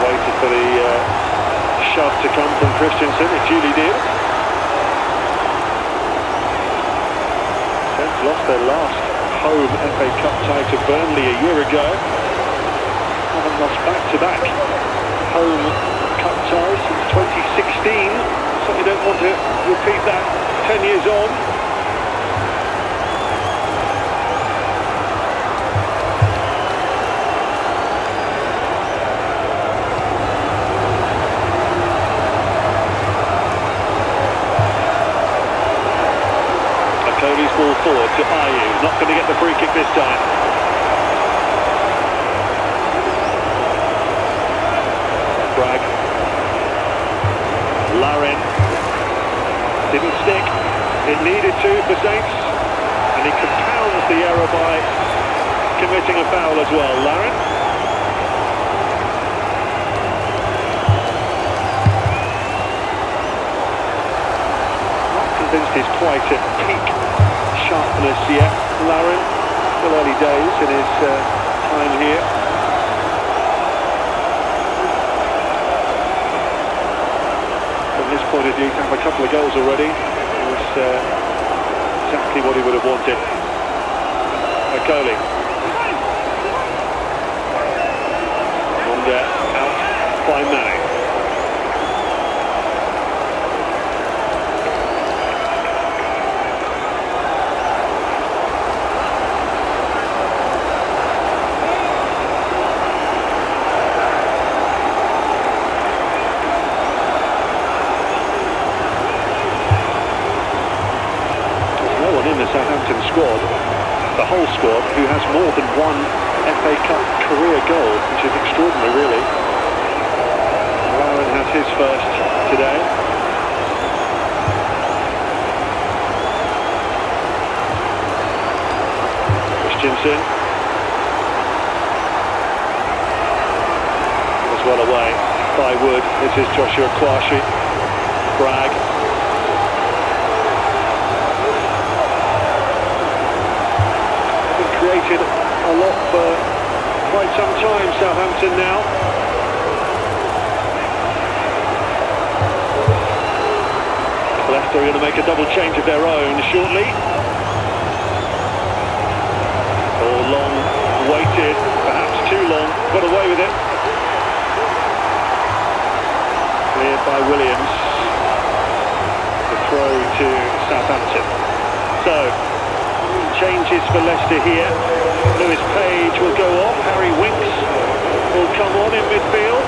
Waited for the shove to come from Christensen. It duly did. Saints lost their last home FA Cup tie to Burnley a year ago. Haven't lost back-to-back home Cup ties since 2016. Certainly don't want to repeat that 10 years on. Akoli's ball forward to Ayew. Not going to get the free kick this time. Bragg. Laren didn't stick. It needed to for Saints, and he compounds the error by committing a foul as well, Lauren. Not convinced he's quite at peak sharpness yet, Lauren. Still early days in his time here. From his point of view, to have a couple of goals already was exactly what he would have wanted. Coley. And out by Mane. There's no one in the Southampton squad, the whole squad, who has more than one FA Cup career goal, which is extraordinary, really. Lauren has his first today. Christensen was well away by Wood. This is Joshua Kwashi. Bragg. Created a lot for quite some time, Southampton now. Leicester are going to make a double change of their own shortly. Oh, long waited, perhaps too long, got away with it. Cleared by Williams. The throw to Southampton. So, changes for Leicester here. Lewis Page will go off. Harry Winks will come on in midfield.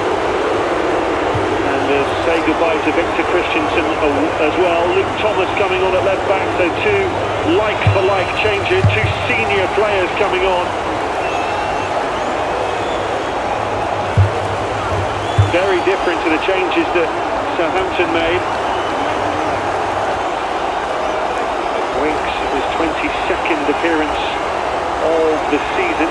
And say goodbye to Victor Christensen as well. Luke Thomas coming on at left back. So two like-for-like changes. Two senior players coming on. Very different to the changes that Southampton made. Winks, his 22nd appearance of the season.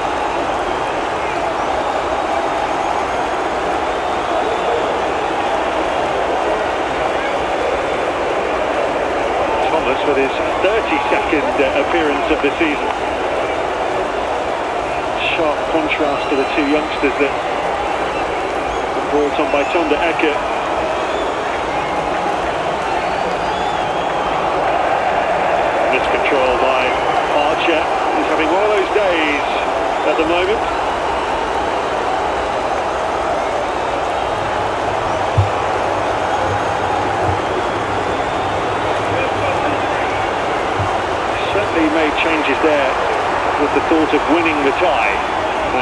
Thomas with his 32nd appearance of the season. Sharp contrast to the two youngsters that were brought on by Tonda Eckert. Control by Archer. He's having one of those days at the moment. Certainly made changes there with the thought of winning the tie,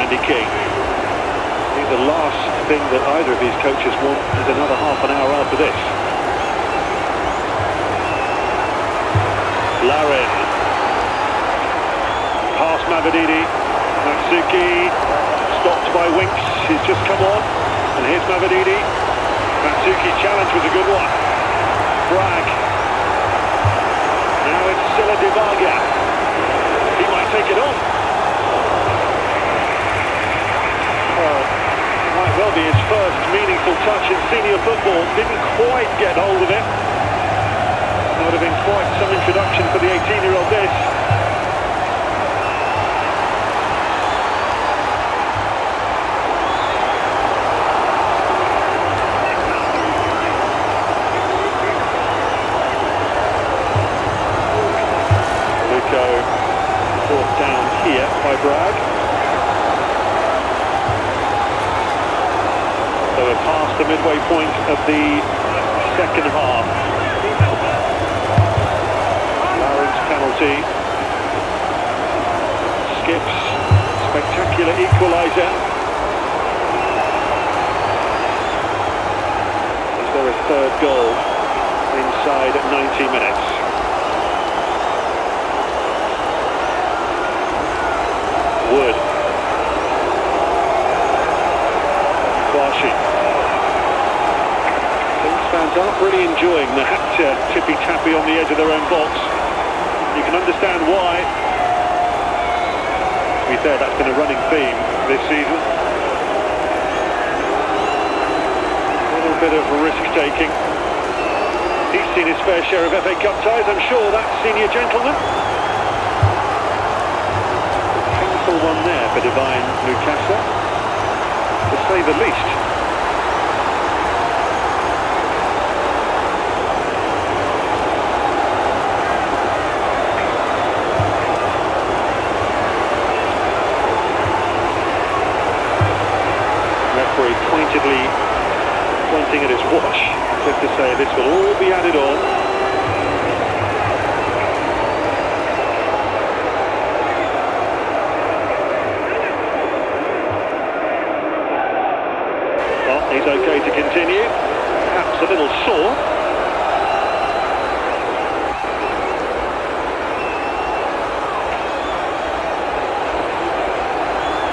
Andy King. I think the last thing that either of these coaches want is another half an hour after this. Lauren, past Mavididi, Matsuki, stopped by Winks, he's just come on, and here's Mavididi. Matsuki's challenge was a good one. Bragg. Now it's Silla Divaga. He might take it on. Well, it might well be his first meaningful touch in senior football. Didn't quite get hold of it. That would have been quite some introduction for the 18-year-old this. Luco brought down here by Bragg. So we're past the midway point of the second half. Penalty. Skips. Spectacular equaliser. Is there a third goal inside 90 minutes? Wood. Kwashi. These fans aren't really enjoying that tippy-tappy on the edge of their own box. You can understand why. We said, that's been a running theme this season. A little bit of risk-taking. He's seen his fair share of FA Cup ties, I'm sure, that senior gentleman. Painful one there for Divine Lucasa, to say the least. Referee pointedly pointing at his watch, as if to say this will all be added on. Well, he's okay to continue, perhaps a little sore.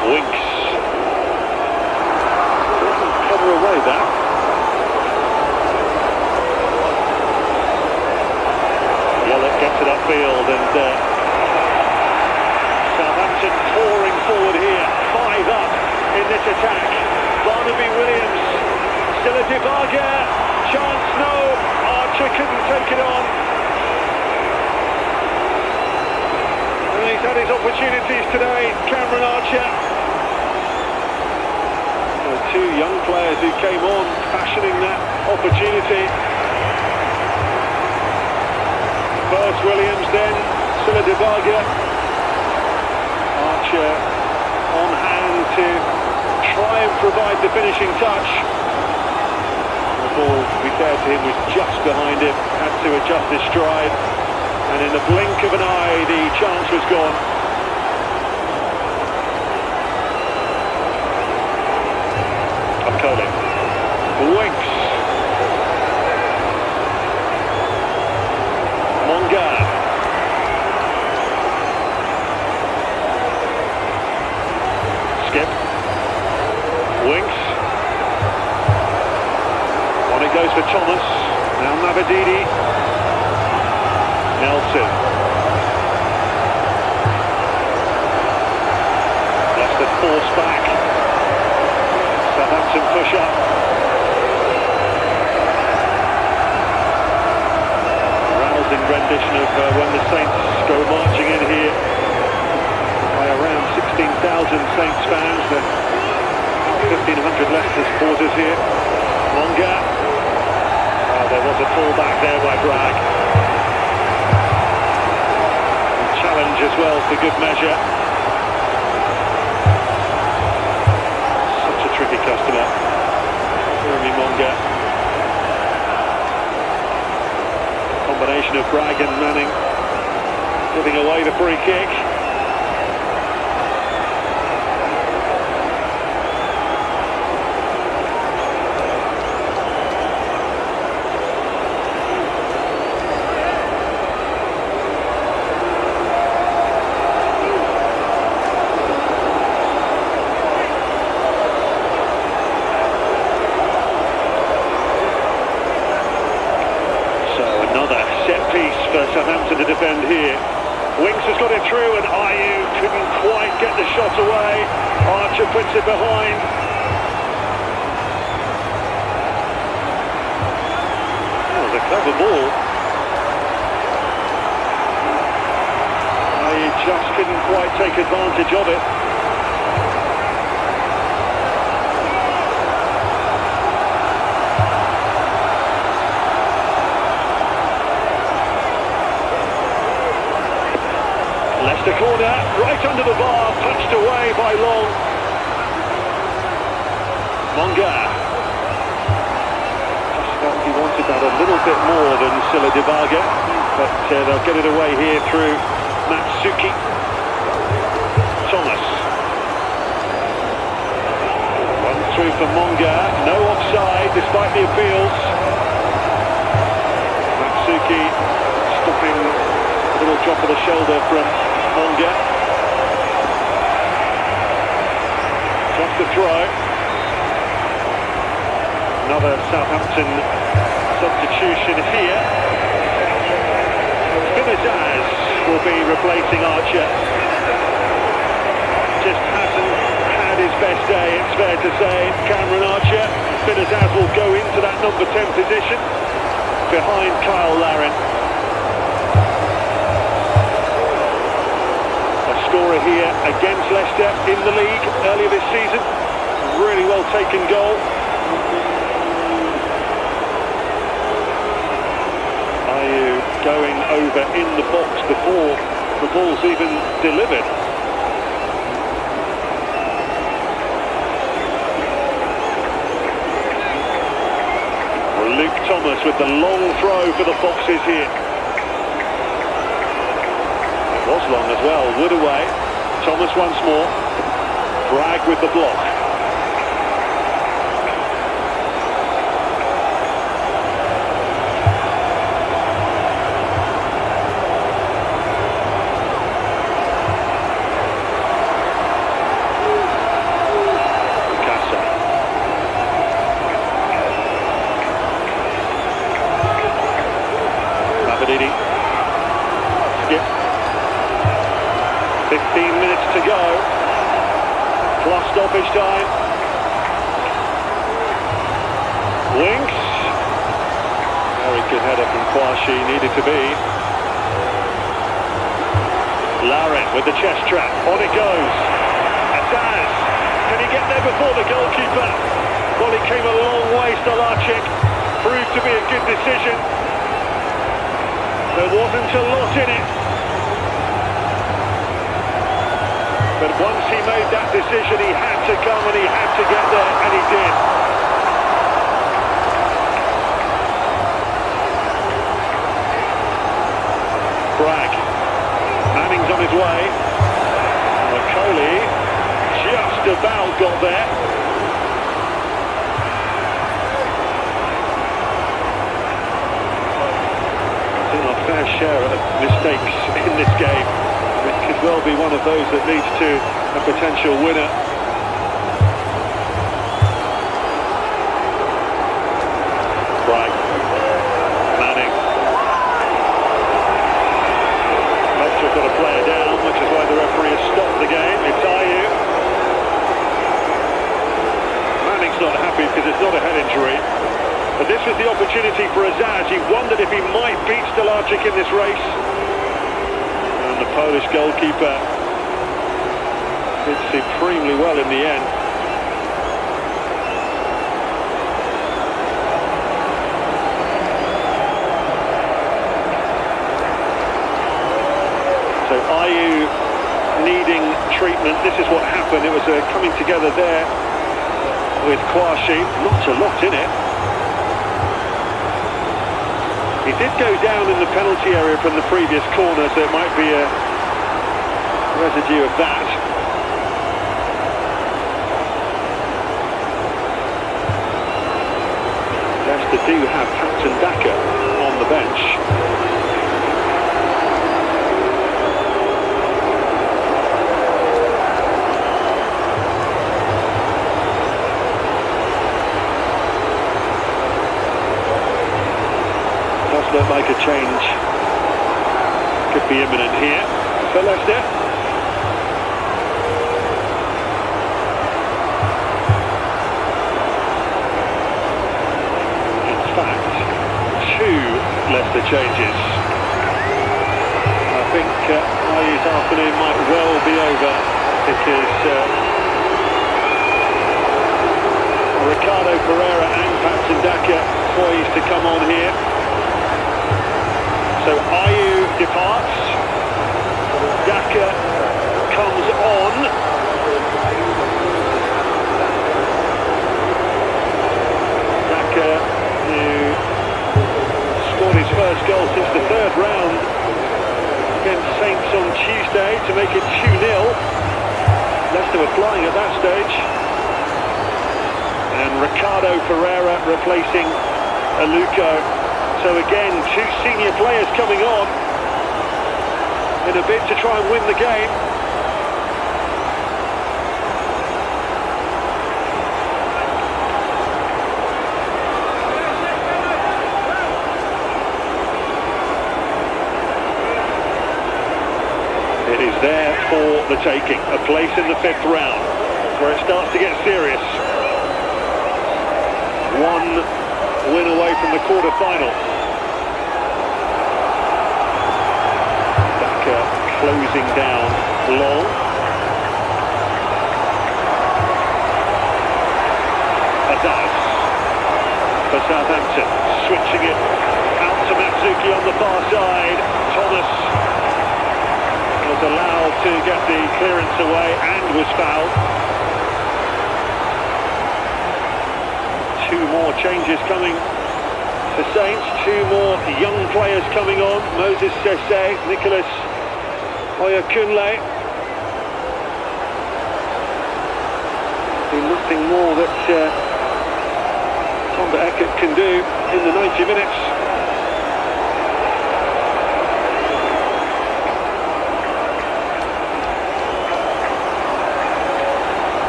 Winks. Cover away that. Gets it upfield, and Southampton pouring forward here, 5 up in this attack. Barnaby Williams, still a Divaga, chance no, Archer couldn't take it on. And he's had his opportunities today, Cameron Archer. The 2 young players who came on, fashioning that opportunity. First Williams, then Silla Divaga. Archer on hand to try and provide the finishing touch. The ball, to be fair to him, was just behind him, had to adjust his stride, and in the blink of an eye the chance was gone. Upcurling. Winks. Skip. Winks. On it goes for Thomas. Now Mavadidi. Nelson. Leicester force back. Southampton push up. Rousing rendition of when the Saints go marching in here by around 16,000 Saints fans, the 1,500 Leicester supporters here. Monga. Oh, there was a fall back there by Bragg. And challenge as well for good measure. Such a tricky customer, Jeremy Monga. Combination of Bragg and Manning giving away the free kick. Southampton to defend here. Winks has got it through, and Ayew couldn't quite get the shot away. Archer puts it behind. That was a clever ball. Ayew just couldn't quite take advantage of it. Leicester corner, right under the bar, punched away by Long. Monga. Just felt he wanted that a little bit more than Silla Divaga, but they'll get it away here through Matsuki. Thomas. Run through for Monga, no offside despite the appeals. Matsuki stopping a little drop of the shoulder from Monga. Just a throw. Another Southampton substitution here. Spinazaz will be replacing Archer. just hasn't had his best day, it's fair to say. Cameron Archer, Finazaz will go into that number 10 position behind Kyle Larin. A scorer here against Leicester in the league earlier this season. Really well taken goal. Ayew going over in the box before the ball's even delivered. Luke Thomas with the long throw for the Foxes here. It was long as well, Wood away. Thomas once more. Bragg with the block. Skip. 15 minutes to go. Plus stoppage time. Winks. Very good header from Kwashi, needed to be. Larin with the chest trap. On it goes. Azaz. Can he get there before the goalkeeper? Well, he came a long way, Stolarczyk. Proved to be a good decision. There wasn't a lot in it. But once he made that decision, he had to come and he had to get there, and he did. Bragg. Manning's on his way. McCauley just about got there. Fair share of mistakes in this game. It could well be one of those that leads to a potential winner. Bragg. Manning. Leicester have got a player down, which is why the referee has stopped the game. It's Ayew. Manning's not happy because it's not a head injury. But this was the opportunity for Azaz. He wondered if he might beat Stolarczyk in this race. And the Polish goalkeeper did supremely well in the end. So Ayew needing treatment. This is what happened. It was a coming together there with Kwashi. Not a lot in it. He did go down in the penalty area from the previous corner, so it might be a residue of that. Leicester do have Captain Daka on the bench. Look like a change could be imminent here for Leicester. In fact, 2 Leicester changes. I think Ayew's afternoon might well be over because Ricardo Pereira and Patson Daka poised to come on here. So Ayew departs, Daka comes on. Daka, who scored his first goal since the 3rd round against Saints on Tuesday to make it 2-0. Leicester were flying at that stage. And Ricardo Pereira replacing Aluko. So again, 2 senior players coming on in a bid to try and win the game. It is there for the taking. A place in the 5th round, where it starts to get serious. One win away from the quarter-final. Backer closing down long. Azaz for Southampton, switching it out to Matsuki on the far side. Thomas was allowed to get the clearance away and was fouled. Two more changes coming for Saints, two more young players coming on. Moses Sese, Nicholas Oyakunle. Nothing more that Tom Eckert can do in the 90 minutes.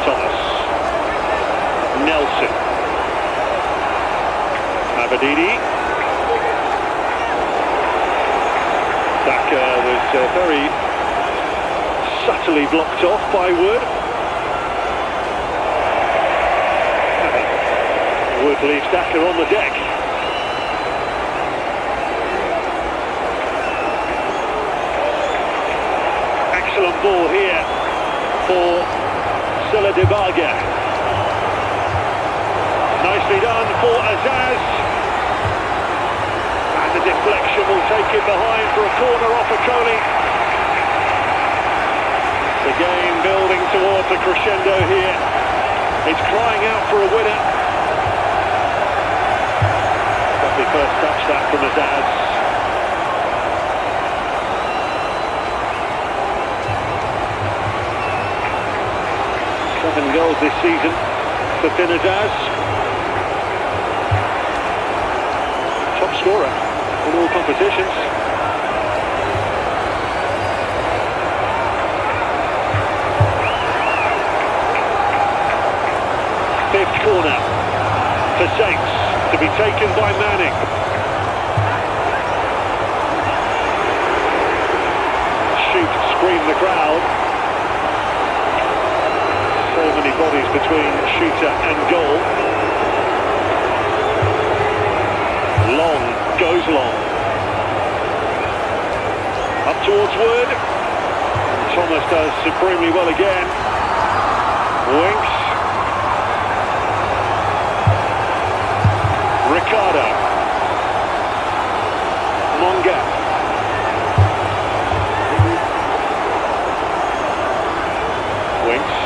Thomas, Nelson, Abadidi. Backer was very subtly blocked off by Wood. Wood leaves Daka on the deck. Excellent ball here for Silla Debaga. Nicely done for Azaz. And the deflection will take it behind for a corner off Okoli. The game building towards a crescendo here. It's crying out for a winner. The first touch that from Azaz. Seven goals this season for Bin Azaz. Top scorer in all competitions. Fifth corner for Saints, to be taken by Manning. Shoot, scream the crowd. So many bodies between shooter and goal. Long, goes long. Up towards Wood. Thomas does supremely well again. Winks. Ricardo, Monga, Winks,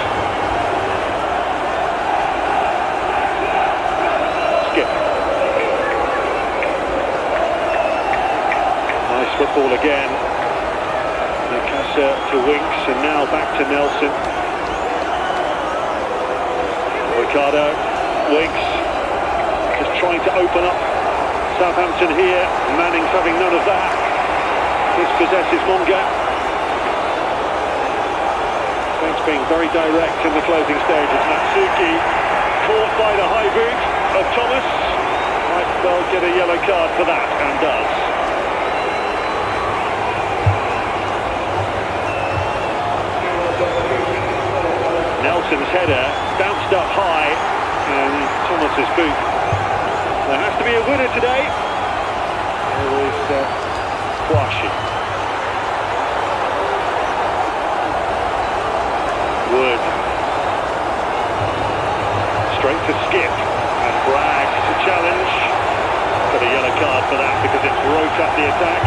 Skip. Nice football again. Nakasa to Winks, and now back to Nelson. Ricardo, Winks. Trying to open up Southampton here. Manning's having none of that. This possesses Monga. Saints being very direct in the closing stages. Matsuki caught by the high boot of Thomas. Might well get a yellow card for that, and does. Nelson's header bounced up high, and Thomas's boot. There has to be a winner today. It was Kwashi. Wood. Straight to Skip. And Bragg to challenge. Got a yellow card for that because it's wrote up the attack.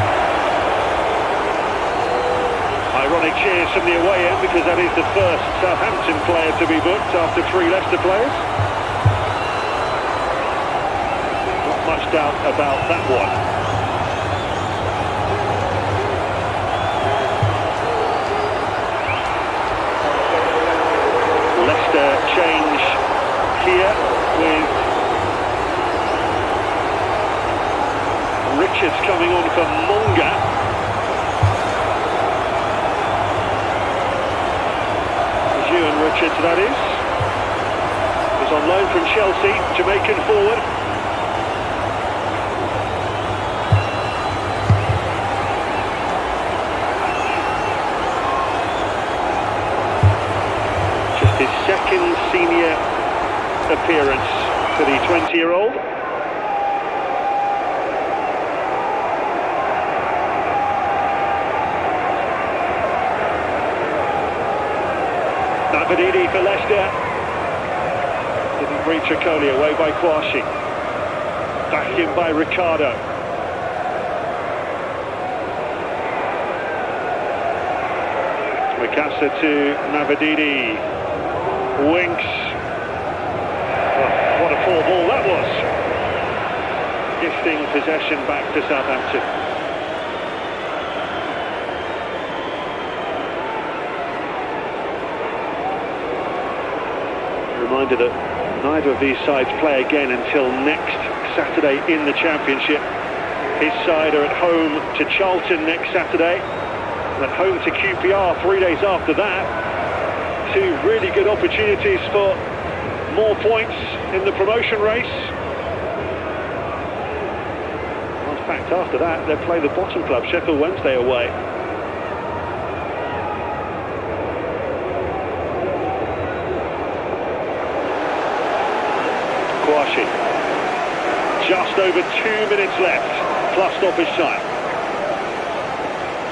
Ironic cheers from the away end because that is the first Southampton player to be booked after 3 Leicester players. Much doubt about that one. Leicester change here with Richards coming on for Monga. Ewan Richards, that is. He's on loan from Chelsea, Jamaican forward. His second senior appearance for the 20-year-old. Navididi for Leicester. Didn't reach Okoli, away by Kwashi. Back in by Ricardo. Mikasa to Navididi. Winks. Oh, what a poor ball that was. Gifting possession back to Southampton. Reminder that neither of these sides play again until next Saturday in the Championship. His side are at home to Charlton next Saturday, and at home to QPR 3 days after that. Two really good opportunities for more points in the promotion race. Well, in fact, after that, they'll play the bottom club, Sheffield Wednesday, away. Kwashi. Just over 2 minutes left, plus stoppage time.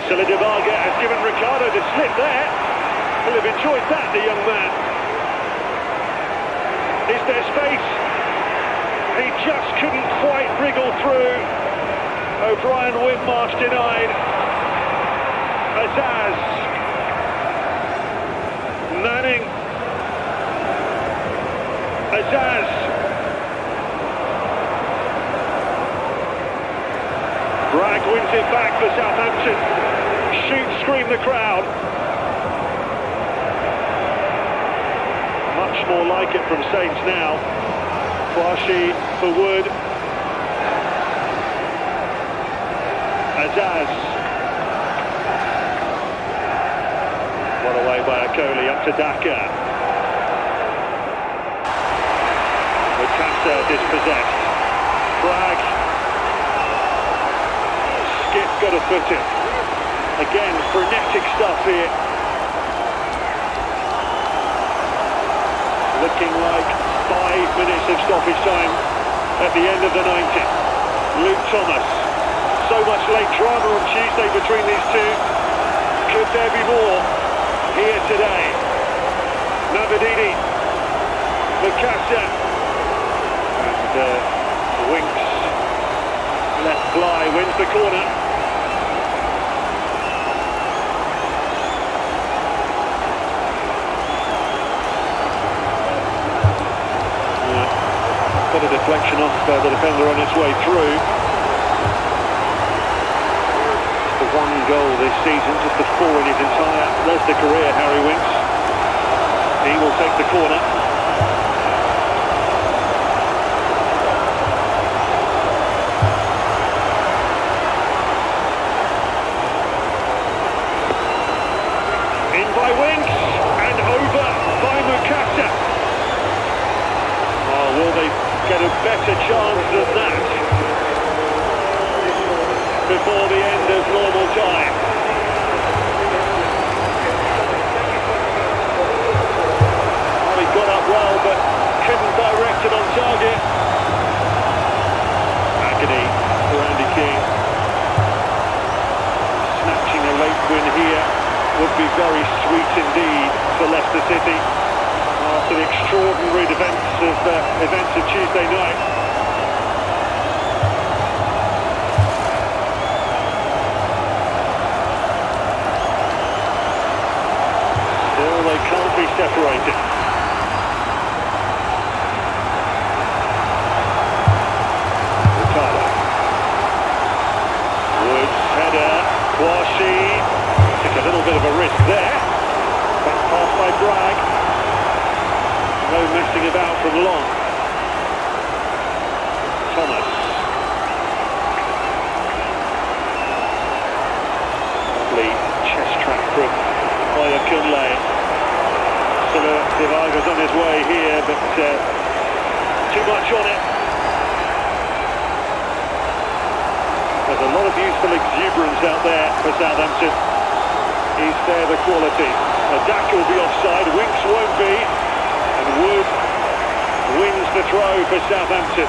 Silidivaga has given Ricardo the slip there. He'll have enjoyed that, the young man. Is there space? He just couldn't quite wriggle through. O'Brien Windmarsh denied. Azaz. Manning. Azaz. Bragg wins it back for Southampton. Shoot, scream the crowd. Much more like it from Saints now. Kwashi for Wood. Azaz. Well away by Okoli, up to Daka. Mikasa dispossessed. Bragg. Skip got a foot in. Again, frenetic stuff here. Looking like 5 minutes of stoppage time at the end of the 90. Luke Thomas. So much late drama on Tuesday between these two. Could there be more here today? Navididi. Mikasa. And Winks. Let fly, wins the corner. Got a deflection off the defender on its way through. Just the one goal this season, just the 4 in his entire Leicester career, Harry Winks. He will take the corner. In by Winks, and over by Mikasa. Oh, will they get a better chance than that before the end of normal time? Well, he got up well, but couldn't direct it on target. Agony for Andy King. Snatching a late win here would be very sweet indeed for Leicester City after the extraordinary events of Tuesday night. Still, they can't be separated. Ricardo. Woods, header, Kwashi. Took a little bit of a risk there. Back pass by Bragg. No messing about from long. Thomas. Lovely chest trap from Oyakunle. Silidivaga on his way here, but too much on it. There's a lot of youthful exuberance out there for Southampton. Is there the quality? Daka will be offside, Winks won't be. to throw for Southampton.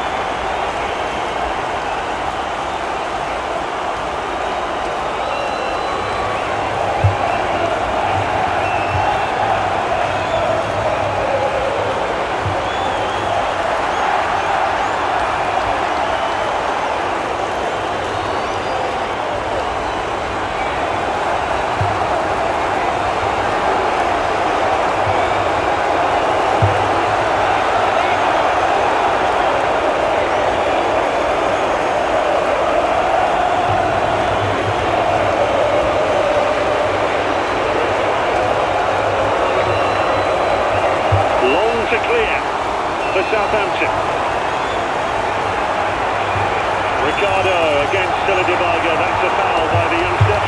To clear for Southampton. Ricardo against Silidivaga. That's a foul by the youngster.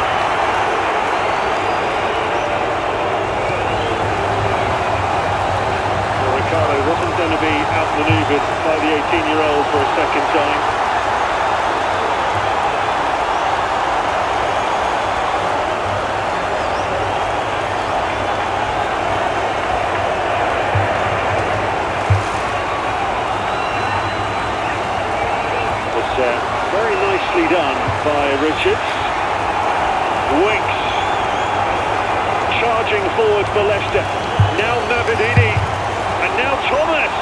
Well, Ricardo wasn't going to be outmanoeuvred by the 18-year-old for a second time. Very nicely done by Richards. Winks charging forward for Leicester. Now Mavididi and now Thomas.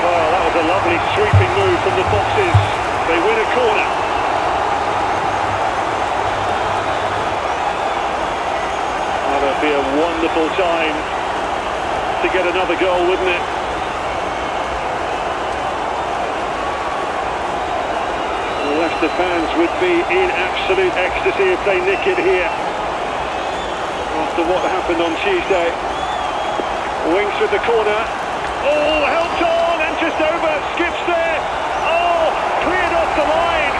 Oh, that was a lovely sweeping move from the boxes. They win a corner. Oh, that'd be a wonderful time to get another goal, wouldn't it? The fans would be in absolute ecstasy if they nick it here after what happened on Tuesday. Winks with the corner. Oh, helped on and just over, skips there. Oh, cleared off the line.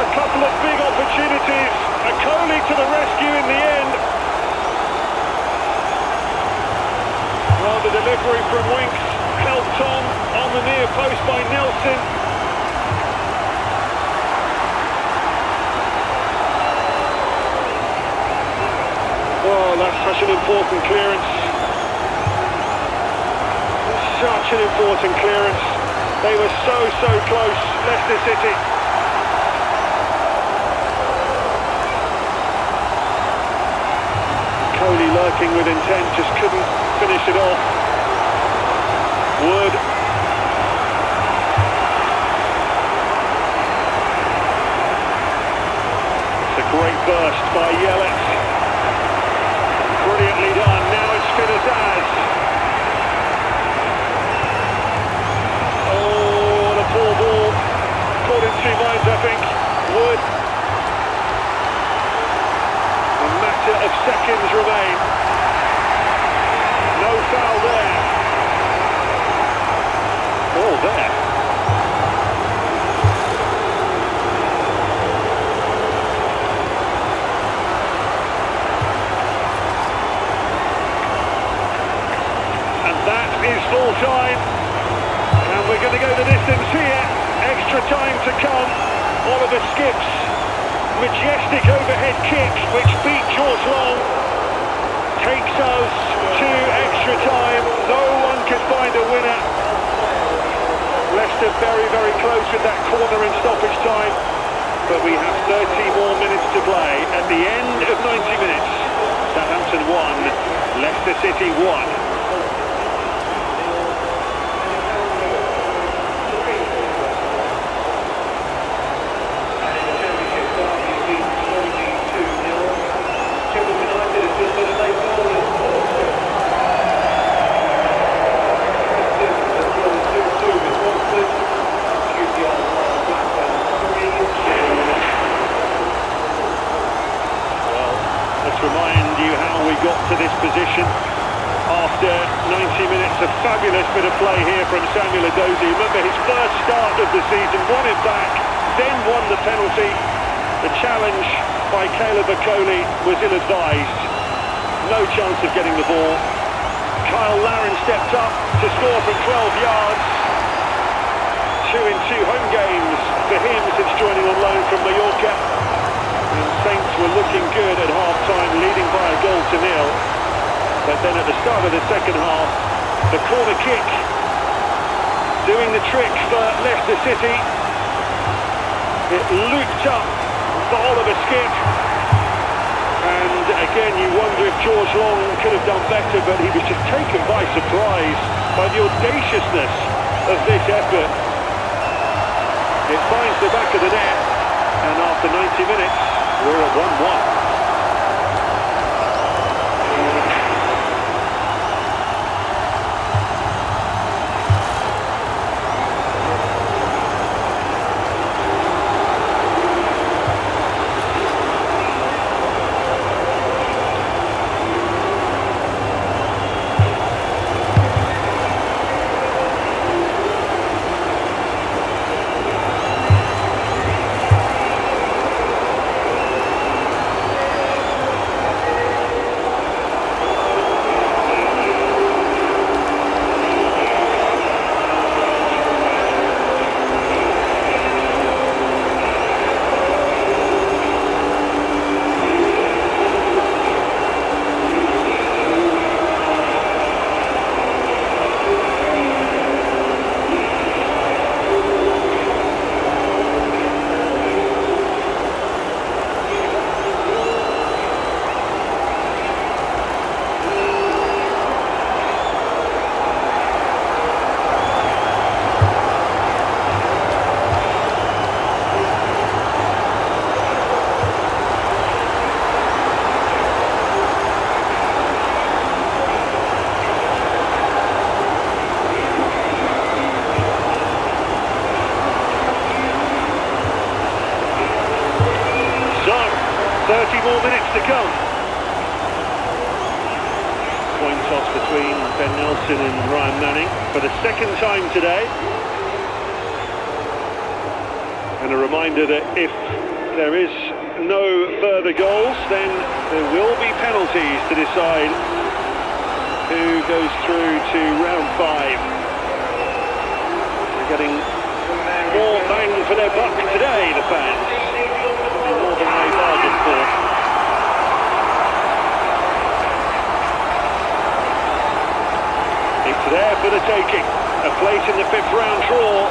A couple of big opportunities. Akoli to the rescue in the end. Well, the delivery from Winks helped on the near post by Nelson. Oh, that's such an important clearance. Such an important clearance. They were so close, Leicester City. Coley lurking with intent, just couldn't finish it off. Wood. It's a great burst by Yelich. Brilliantly done. Now it's Finazaz. Oh, the poor ball. Caught in two minds, I think. Wood. A matter of seconds remain. No foul there. Ball there. That is full time, and we're going to go the distance here. Extra time to come. Oliver Skips, majestic overhead kick which beat George Long, takes us to extra time. No one could find a winner. Leicester very close with that corner in stoppage time, but we have 30 more minutes to play. At the end of 90 minutes, Southampton 1, Leicester City 1. Remind you how we got to this position after 90 minutes. A fabulous bit of play here from Samuel Edozie. Remember his first start of the season, won it back, then won the penalty. The challenge by Caleb Akoli was ill-advised. No chance of getting the ball. Kyle Larin stepped up to score from 12 yards. 2 in 2 home games for him since joining on loan from Mallorca. And Saints were looking good at half-time, leading by a goal to nil. But then at the start of the second half, the corner kick doing the trick for Leicester City. It looped up for Oliver Skip. And again, you wonder if George Long could have done better, but he was just taken by surprise by the audaciousness of this effort. It finds the back of the net, and after 90 minutes, we're at 1-1. More minutes to come. Coin toss between Ben Nelson and Ryan Manning for the second time today. And a reminder that if there is no further goals, then there will be penalties to decide who goes through to round 5. They're getting more bang for their buck today, the fans. More than they bargained for. It's there for the taking. A place in the 5th round draw.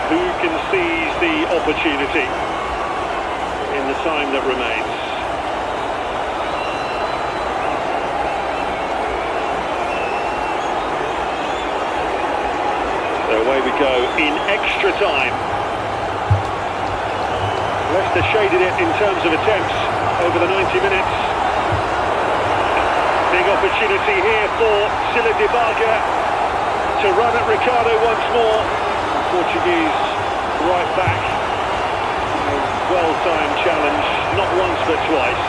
Who can seize the opportunity in the time that remains? So away we go in extra time. Leicester shaded it in terms of attempts over the 90 minutes. Big opportunity here for Sila Dibaga to run at Ricardo once more. Portuguese right back. A well-timed challenge, not once but twice.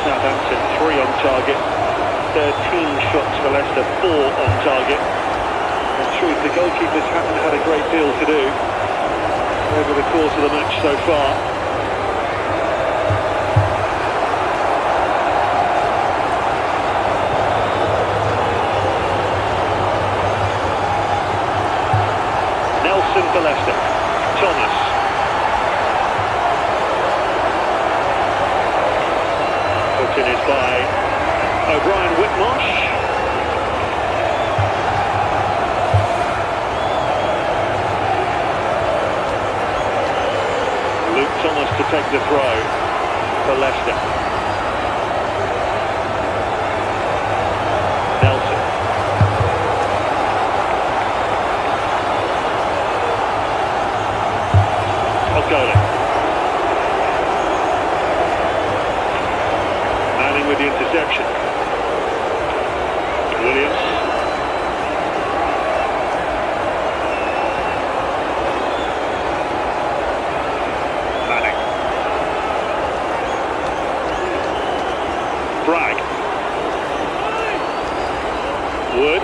Southampton, 3 on target, 13 shots for Leicester, 4 on target. In truth, the goalkeepers haven't had a great deal to do over the course of the match so far. Nelson for Leicester, Thomas. Put in is by O'Brien Whitmarsh. Luke Thomas to take the throw for Leicester. Nelson. Ogole. With the interception. Williams. Manning. Bragg. Wood.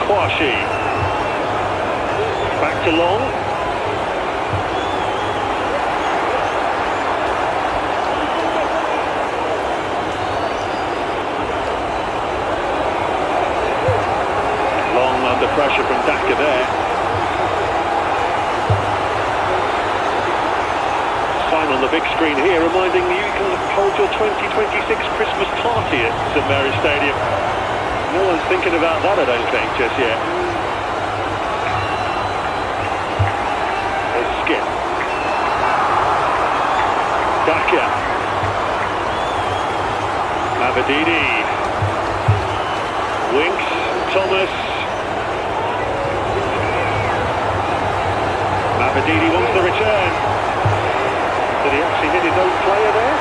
Kwashi. Back to Long. Long under pressure from Daka there. Sign on the big screen here reminding you can hold your 2026 Christmas party at St Mary's Stadium. No one's thinking about that, I don't think, just yet. A skip. Daka. Mavididi. Winks. Thomas. Mavididi wants the return. Did he actually hit his own player there?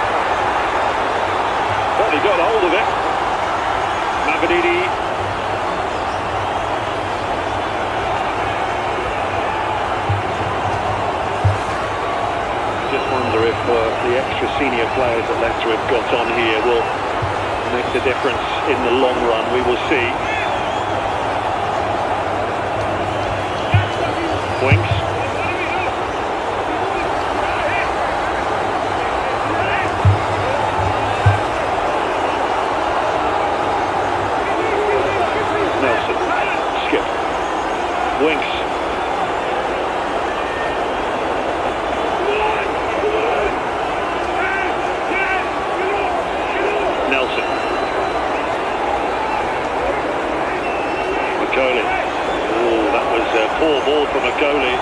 Well, he got hold of it. Mavididi. Just wonder if the extra senior players that Leicester have got on here will make the difference in the long run. We will see. Winks. Winks. Nelson. McCauley. Oh, that was a poor ball from McCauley.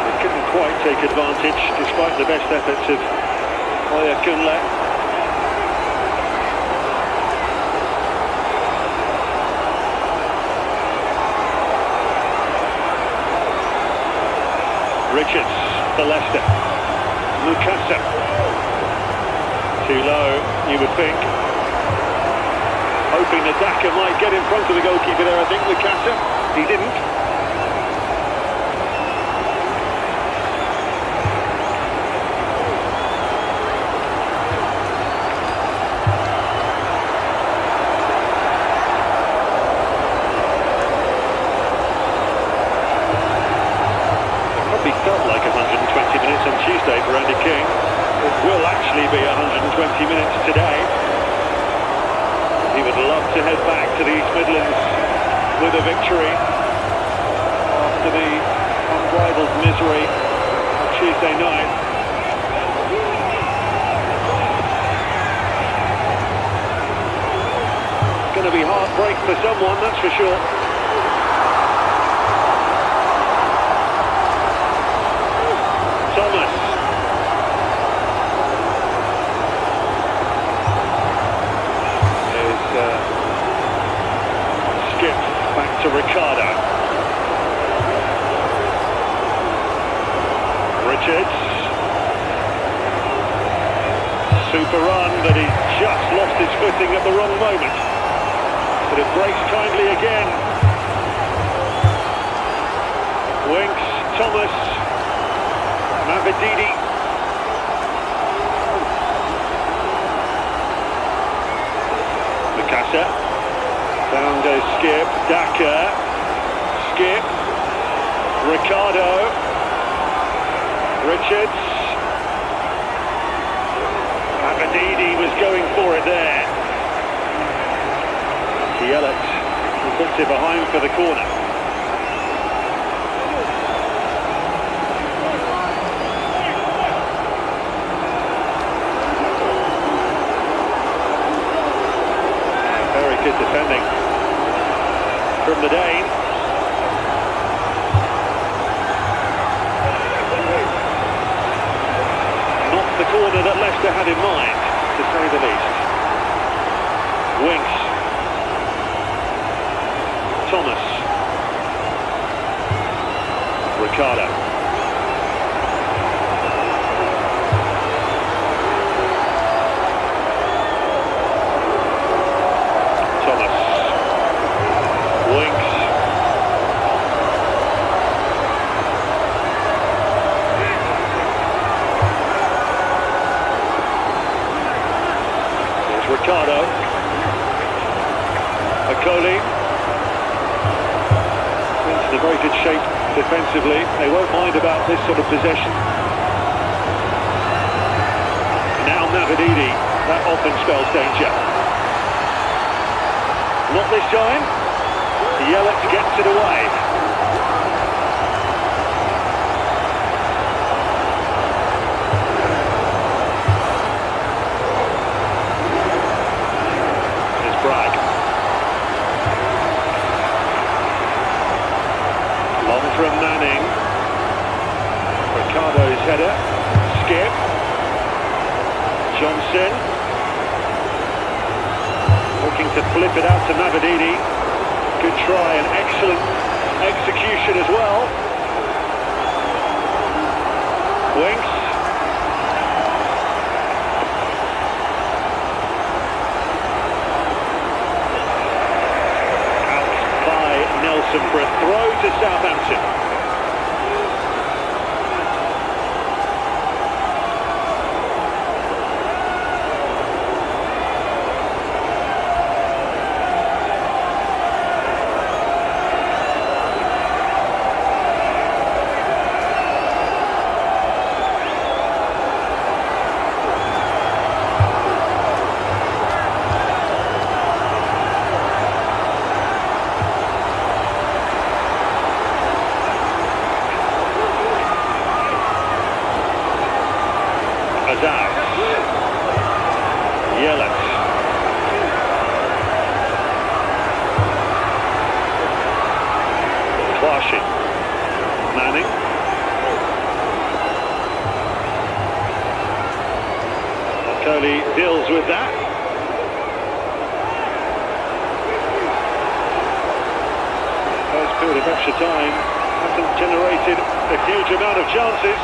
He couldn't quite take advantage despite the best efforts of Oyakunle. Richards for Leicester. Lukasa. Too low, you would think. Hoping that Daka might get in front of the goalkeeper there, I think, Lukasa. He didn't. Felt like 120 minutes on Tuesday for Andy King. It will actually be 120 minutes today. He would love to head back to the East Midlands with a victory after the unbridled misery on Tuesday night. It's going to be heartbreak for someone, that's for sure. Thomas. There's skip back to Ricardo. Richards. Super run, but he just lost his footing at the wrong moment. But it breaks kindly again. Winks, Thomas. Mavididi. Lukasa. Down goes Skip. Daka. Skip. Ricardo. Richards. Mavididi was going for it there. He puts it behind for the corner. Good defending from the Dane. Not the corner that Leicester had in mind, to say the least. Winks. Thomas. Ricardo. Ricardo. McCauley. defensively. They won't mind about this sort of possession. Now Navididi, that often spells danger. Not this time. Yelich gets it away. Here's Bragg. Long from Manning. Ricardo's header. Skip. Johnson. Looking to flip it out to Navididi. Good try and excellent execution as well. Winks. Out by Nelson for a throw to Southampton. Yelich. Twashi. Manning. Coley deals with that. First period of extra time hasn't generated a huge amount of chances.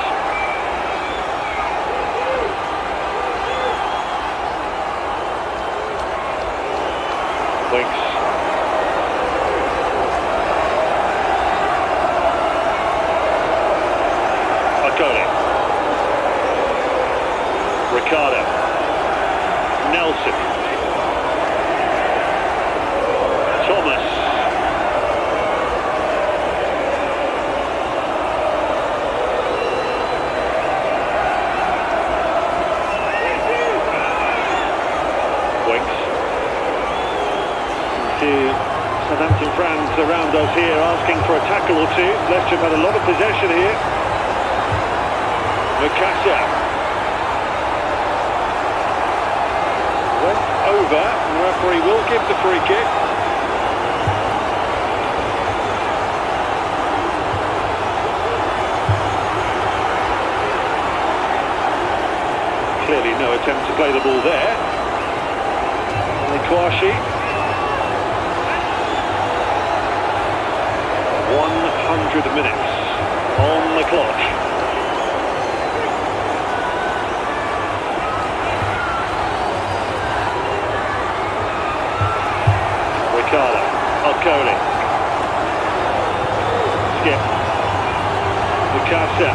Winks. Akoli. Ricardo. Nelson. Thomas. Winks. Southampton fans around us here asking for a tackle or two. Leicester have had a lot of possession here. Mikasa went over. The referee will give the free kick. Clearly no attempt to play the ball there. Twashi. 100 minutes on the clock. Ricardo, Alcoli. Skip. Mikasa.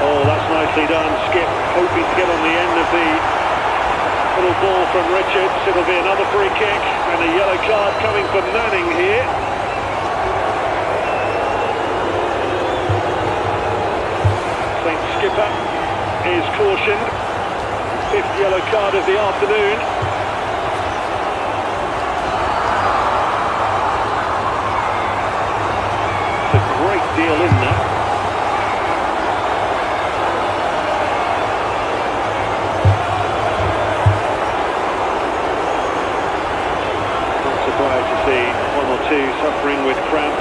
Oh, that's nicely done. Skip hoping to get on the end of the little ball from Richards. It'll be another free kick and a yellow card coming for Manning here. Skipper is cautioned. 5th yellow card of the afternoon. It's a great deal in there. Not surprised to see one or two suffering with cramp.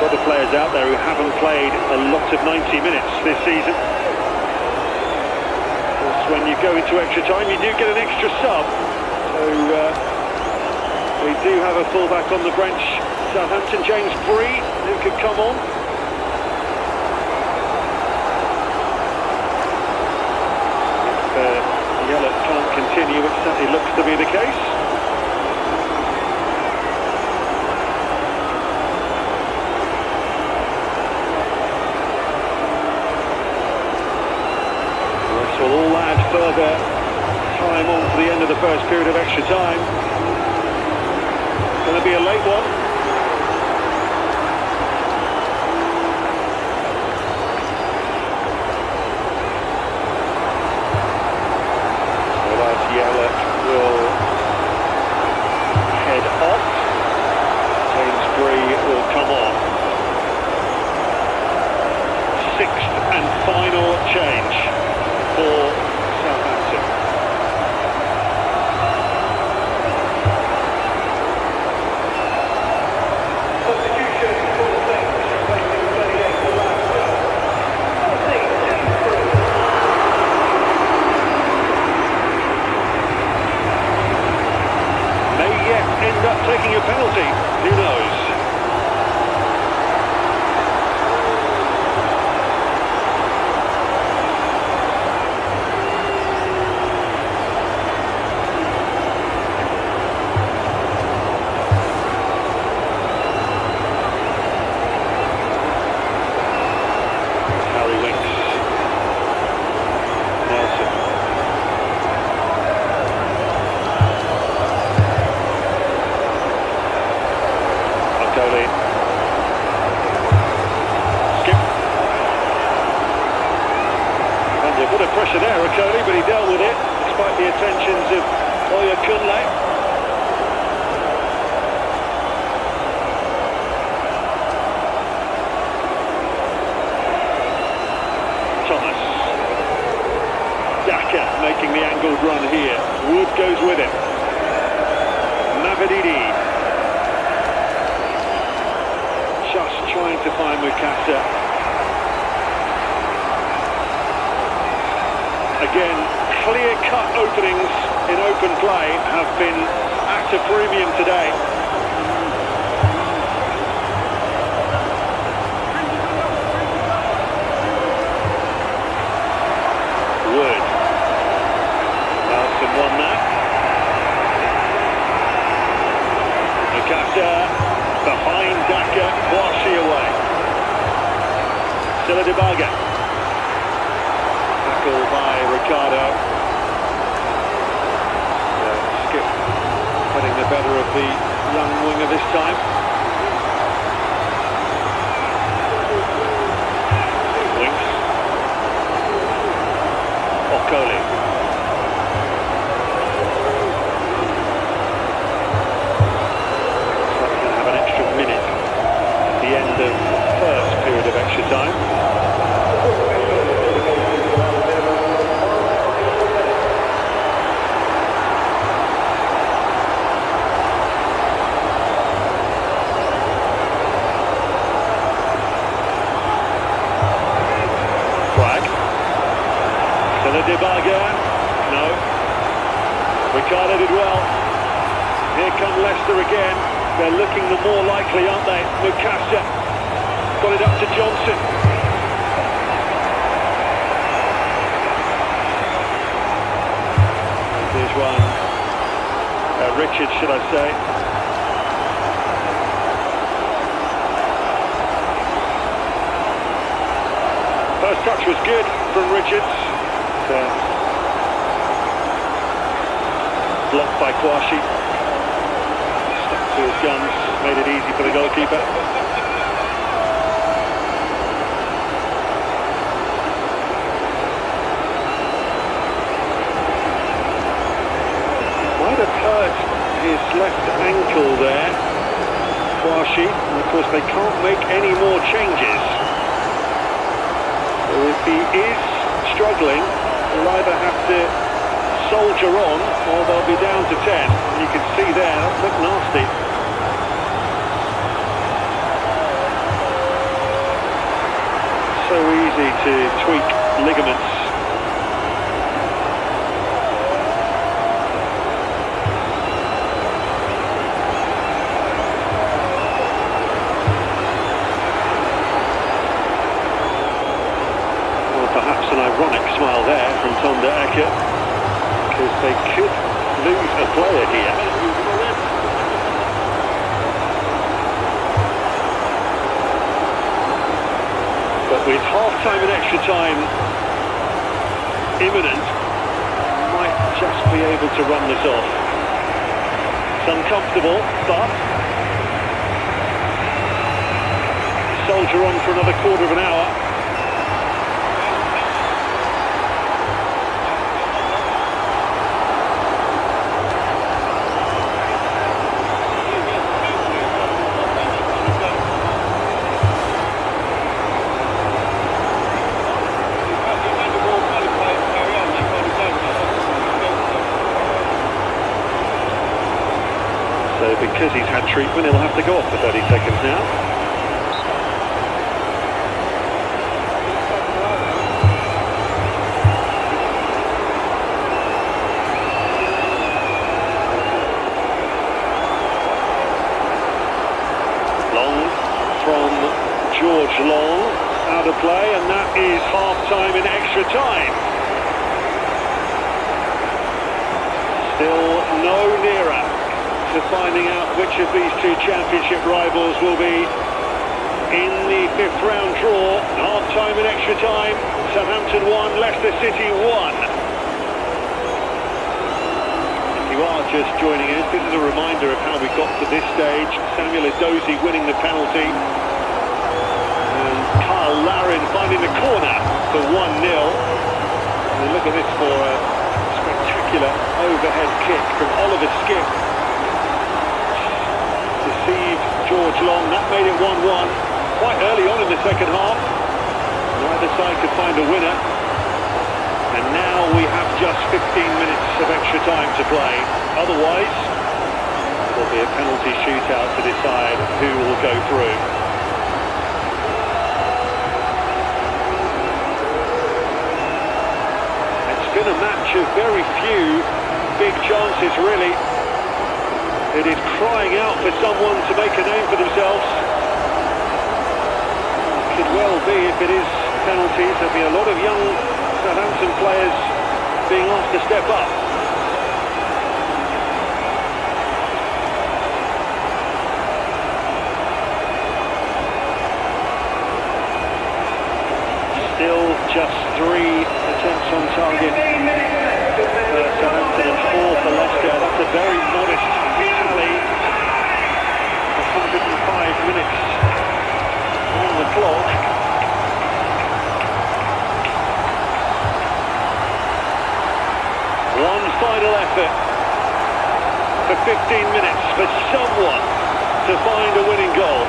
Other players out there who haven't played a lot of 90 minutes this season. Of course, when you go into extra time, you do get an extra sub. So we do have a fullback on the bench. Southampton, James Bree, who could come on. If Yelich can't continue, it certainly looks to be the case. Will all add further time on to the end of the first period of extra time. It's going to be a late one. final change for Southampton. May yet end up taking a penalty, who knows? Bit of pressure there, Okoli, but he dealt with it, despite the attentions of Oyakunle. Thomas. Daka making the angled run here. Wood goes with him. Mavididi. Just trying to find Mukasa. Again, clear-cut openings in open play have been at a premium today. Wood. Nelson won that. Mukasa behind Daka, Kwashi away. Silla by Ricardo. Skip getting the better of the young winger this time. Winks. Okoli. So he's going to have an extra minute at the end of the first period of extra time. No. Ricardo did well. Here come Leicester again. They're looking the more likely, aren't they? Mukasa got it up to Johnson. Here's one. Richards, should I say. First touch was good from Richards. Blocked by Kwashi. Stuck to his guns, made it easy for the goalkeeper. Might have hurt his left ankle there, Kwashi, and of course they can't make any more changes. So if he is struggling, they'll either have to soldier on or they'll be down to 10. You can see there, that looked nasty. So easy to tweak ligaments. Well, perhaps an ironic smile there from Tonda Eke, because they could lose a player here. But with half-time and extra time imminent, might just be able to run this off. It's uncomfortable, but soldier on for another quarter of an hour. because he's had treatment, he'll have to go off for 30 seconds now. From George Long, out of play, and that is half-time in extra time. Still no nearer to finding out which of these two championship rivals will be in the fifth round draw. Half-time in extra time, Southampton 1, Leicester City 1. If you are just joining us, this is a reminder of how we got to this stage. Samuel Edozie winning the penalty, and Carl Larin finding the corner for 1-0. And look at this for a spectacular overhead kick from Oliver Skip. Deceived George Long, that made it 1-1 quite early on in the second half. Neither side could find a winner. And now we have just 15 minutes of extra time to play. Otherwise, there'll be a penalty shootout to decide who will go through. It's been a match of very few big chances, really. It is crying out for someone to make a name for themselves. Could well be, if it is penalties, there'll be a lot of young Southampton players being asked to step up. Still just 3 attempts on target for Southampton and 4 for Leicester. That's a very modest tally. 105 minutes on the clock. One final effort for 15 minutes for someone to find a winning goal.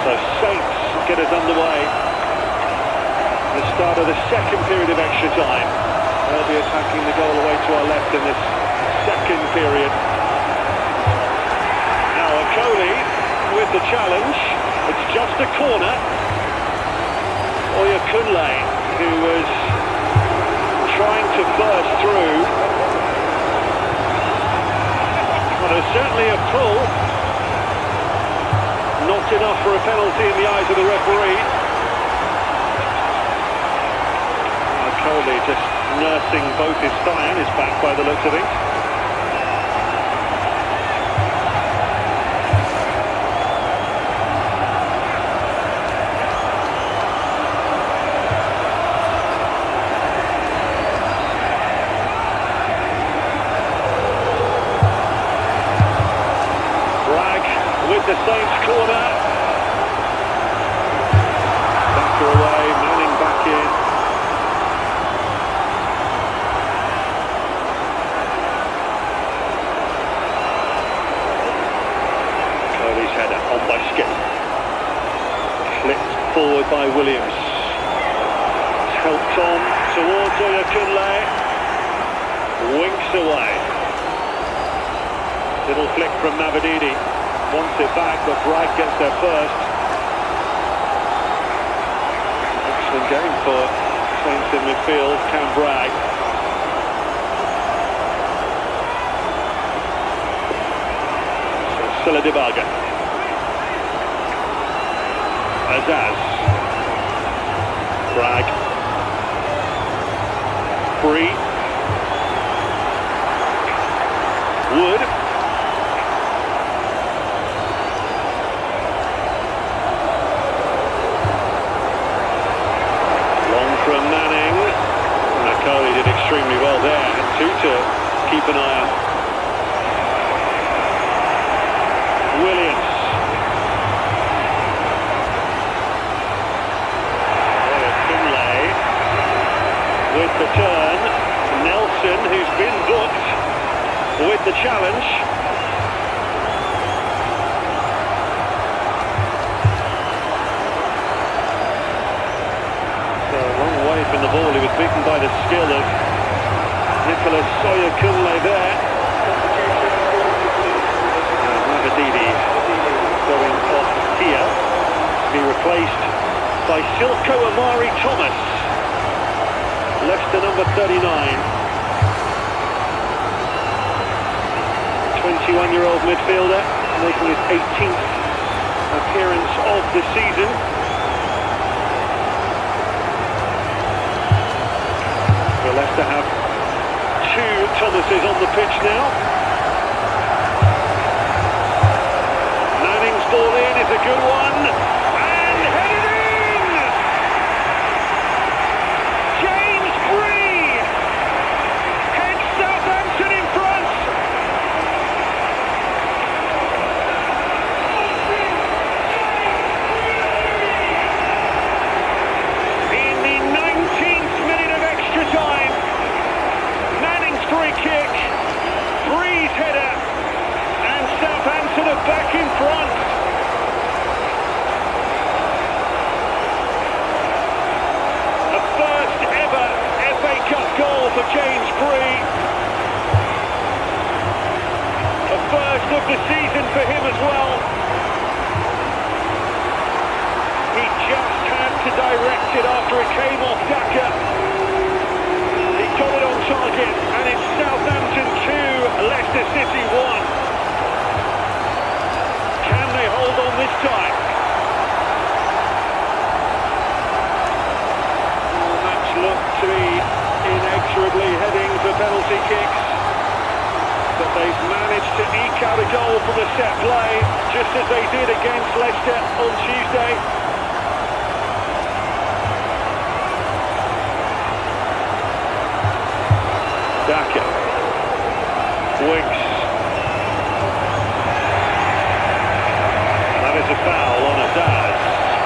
So Saints get us underway. The start of the second period of extra time. They'll be attacking the goal away to our left in this second period. Now Akoli with the challenge. It's just a corner. Oyakunle, who was trying to burst through. Well, there's certainly a pull. Not enough for a penalty in the eyes of the referee. Oyakunle just nursing both his thigh and his back by the looks of it. The Saints corner. Backer away, Manning back in. Curly's header on by Skip. Flipped forward by Williams. It's helped on towards Oyakunle. Winks away. Little flick from Mavididi. Wants it back, but Bragg gets there first. Excellent game for Saints in midfield. Cam Bragg. So Silla Dibaga. Azaz. Bragg. Free. Wood. From Manning. Akoli did extremely well there, and two to keep an eye on. Williams. Finlay with the turn. Nelson, who's been booked, with the challenge. From the beaten by the skill of Nicholas Soya-Kunle there. Mavadidi going off here to be replaced by Silko Amari Thomas, Leicester number 39. 21-year-old midfielder making his 18th appearance of the season. So Leicester have two Thomases on the pitch now. Manning's ball in is a good one, and headed in! James Bree heads Southampton in front. In the 19th minute of extra time, Manning's free kick, Bree's header, and Southampton are back in front. A first ever FA Cup goal for James Bree. A first of the season for him as well. He just had to direct it after it came off Daka. He got it on target, and it's Southampton 2, Leicester City 1. Can they hold on this time? The match looked to be inexorably heading for penalty kicks, but they've managed to eke out a goal from a set play, just as they did against Leicester on Tuesday. Daka. Winks. That is a foul on Azaz.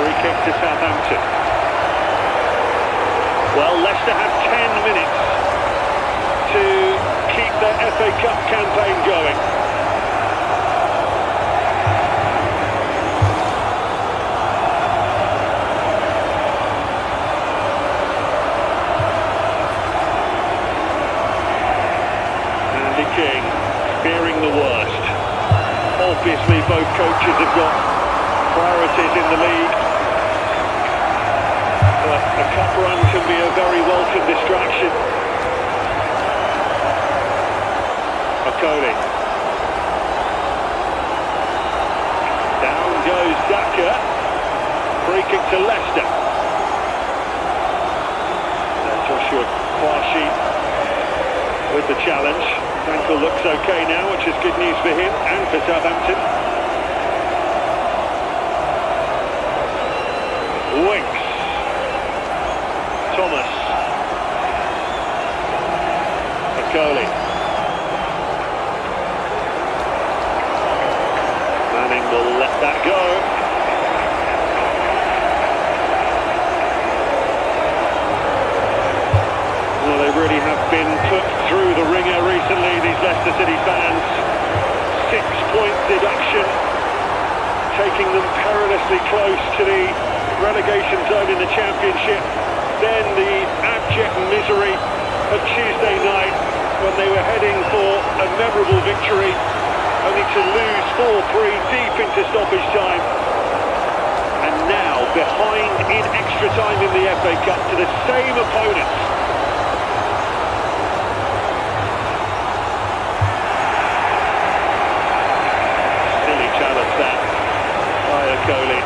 Free kick to Southampton. Well, Leicester have 10 minutes to keep their FA Cup campaign going. Andy King, fearing the worst. Obviously, both coaches have got priorities in the league, but a cup run can be a very welcome distraction. Okoli. Down goes Daka. Free kick to Leicester. Joshua Kwashi with the challenge. Ankle looks okay now, which is good news for him and for Southampton. Winks. Thomas. Okoli. Manning will let that go. Well, they really have been put through the ringer recently, these Leicester City fans. 6-point deduction, taking them perilously close to the relegation zone in the Championship. Then the abject misery of Tuesday night when they were heading for a memorable victory, only to lose 4-3 deep into stoppage time. And now behind in extra time in the FA Cup to the same opponents. Silly challenge that by Okoli.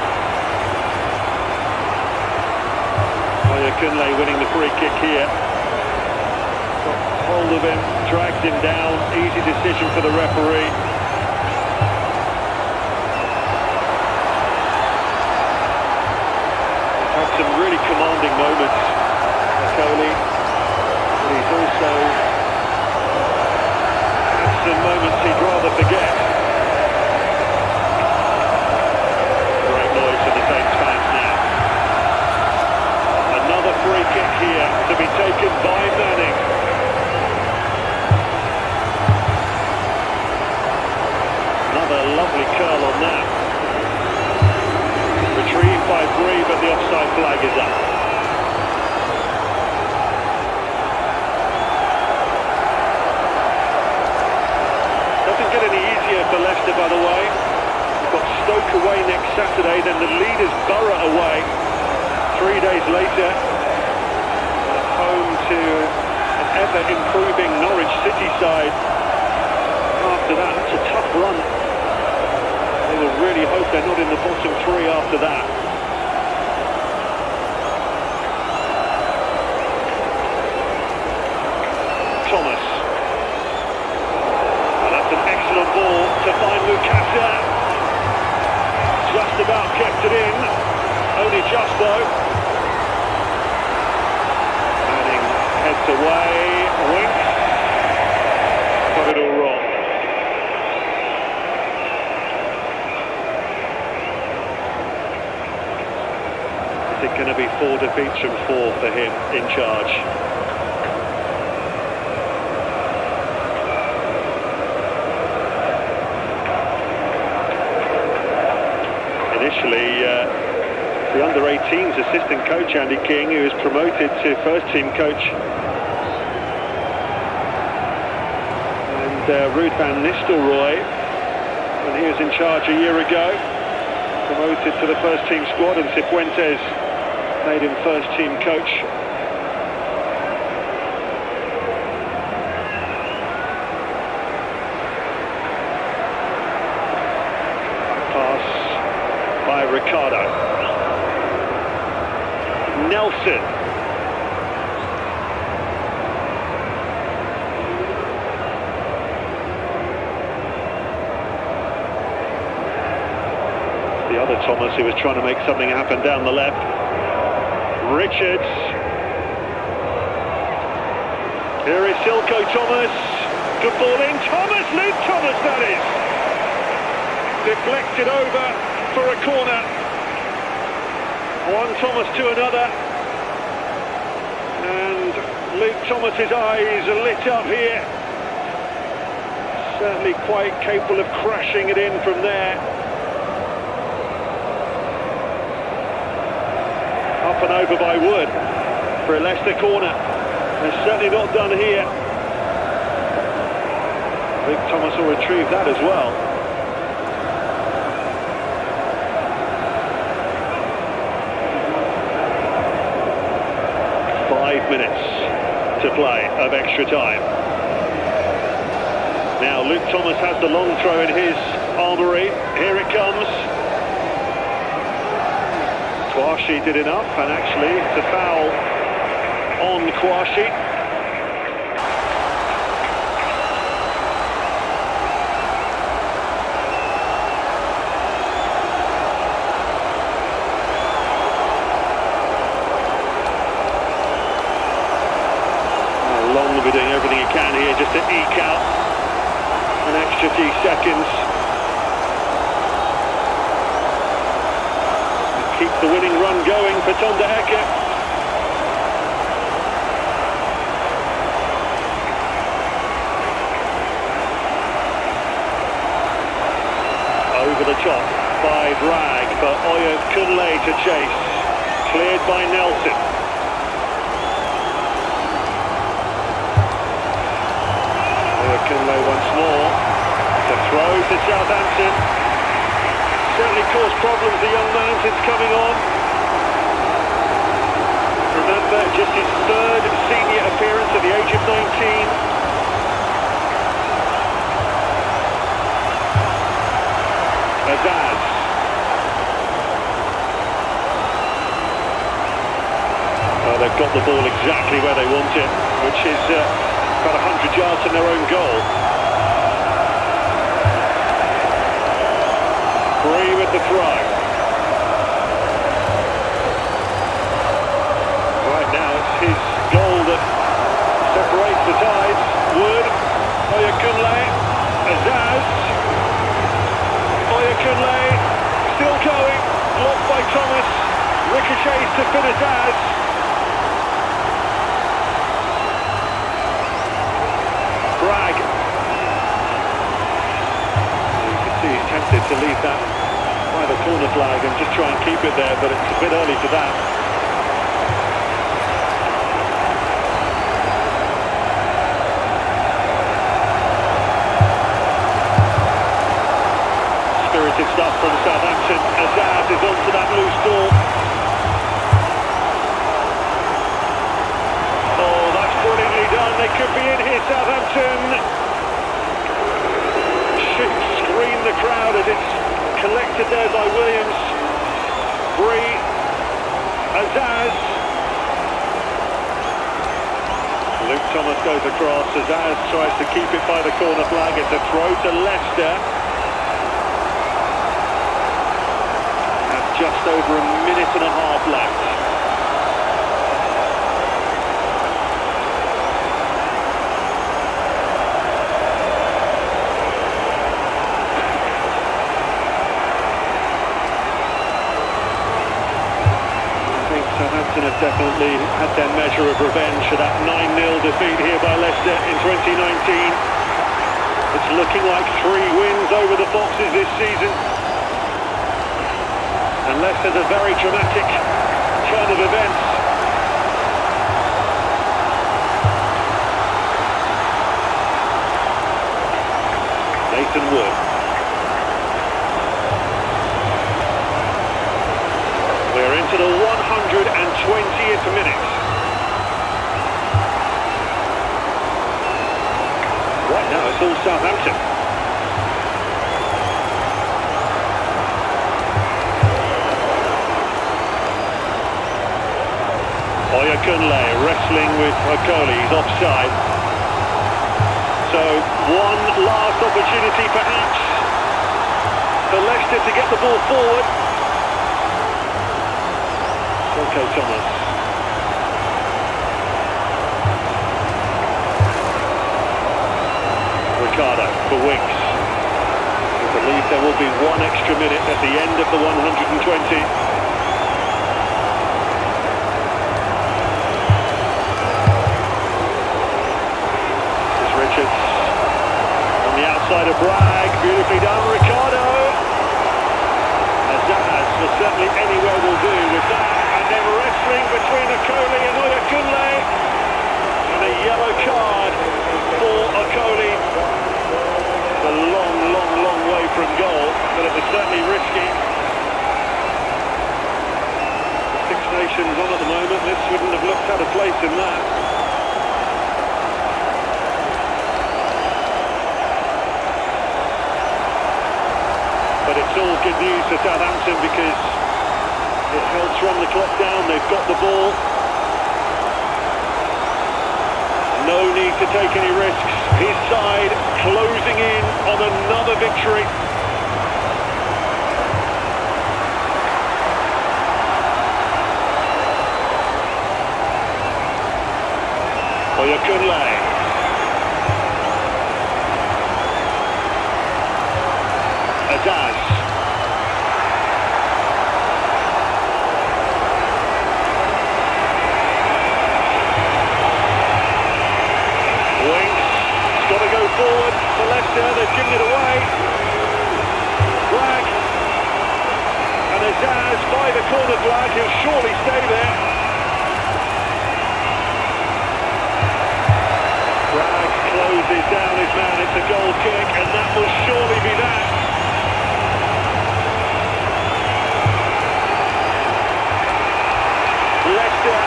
Kunle winning the free kick here. Got hold of him, dragged him down. Easy decision for the referee. Had some really commanding moments, Okoli, but he's also had some moments he'd rather forget. Great noise for the Saints fans now. Another free kick here to be taken by Manning. Another lovely curl on that. Retrieved by Bree, but the offside flag is up. get any easier for Leicester, by the way. We've got Stoke away next Saturday, then the leaders Borough away 3 days later. Home to an ever-improving Norwich City side. After that, it's a tough run. They will really hope they're not in the bottom three after that. Thomas. And that's an excellent ball to find Lukasa. Just about kept it in. Only just though. Manning heads away. Winks. Got it all wrong. Is it going to be 4 defeats from 4 for him in charge? Initially, the under-18s assistant coach Andy King, who was promoted to first-team coach, and Ruud van Nistelrooy, when he was in charge a year ago, promoted to the first-team squad, and Cifuentes made him first-team coach. By Ricardo. Nelson. The other Thomas, who was trying to make something happen down the left. Richards. Here is Silko Thomas. Good ball in. Thomas, Luke Thomas, that is. Deflected over for a corner. One Thomas to another, and Luke Thomas's eyes are lit up here. Certainly quite capable of crashing it in from there. Up and over by Wood for a Leicester corner. They're certainly not done here. Luke Thomas will retrieve that as well. 5 minutes to play of extra time. Now Luke Thomas has the long throw in his armoury. Here it comes. Kouachi did enough, and actually it's a foul on Kouachi. Long will be doing everything he can here just to eke out an extra few seconds. Keep the winning run going for Tom de Hecke. Over the top by Bragg for Oya Kunle to chase. Cleared by Nelson. Kunle once more. The throw to Southampton. Certainly caused problems, the young man, since coming on. Remember, just his 3rd senior appearance at the age of 19. Azaz. Well, they've got the ball exactly where they want it, which is about 100 yards from their own goal. Free with the throw. Right now it's his goal that separates the tides. Wood, Oya Kunle, Azaz. Oya Kunle still going, blocked by Thomas. Ricochets to Finn Azaz. Bragg. You can see he's tempted to leave that by the corner flag and just try and keep it there, but it's a bit early for that. stuff from Southampton. Azaz is onto that loose ball. Oh, that's brilliantly done. They could be in here, Southampton. Should scream the crowd as it's collected there by Williams. Bree, Azaz. Luke Thomas goes across. Azaz tries to keep it by the corner flag. It's a throw to Leicester. And just over a minute and a half left. Southampton have definitely had their measure of revenge for that 9-0 defeat here by Leicester in 2019. It's looking like 3 wins over the Foxes this season. Unless there's a very dramatic turn of events. Nathan Wood. We're into the 120th minute. Right now it's all Southampton. Oyakunle wrestling with Okoli, he's offside. So one last opportunity perhaps for Leicester to get the ball forward. Okay, Thomas. Ricardo for Winks. I believe there will be 1 extra minute at the end of the 120. This is Richards on the outside of Bragg. Beautifully done, Ricardo. Azaz, well, certainly anywhere will do with that. And then wrestling between Okoli and Oyakunle. And a yellow card for Okoli. It's a long way from goal, but it was certainly risky. The Six Nations on at the moment, this wouldn't have looked out of place in that. But it's all good news for Southampton because it helps run the clock down. They've got the ball. No need to take any risks. His side closing in on another victory. Oyakunle. Azaz. Forward for Leicester, they've given it away. Bragg and Azaz by the corner flag, he'll surely stay there. Bragg closes down his man, it's a goal kick, and that will surely be that. Leicester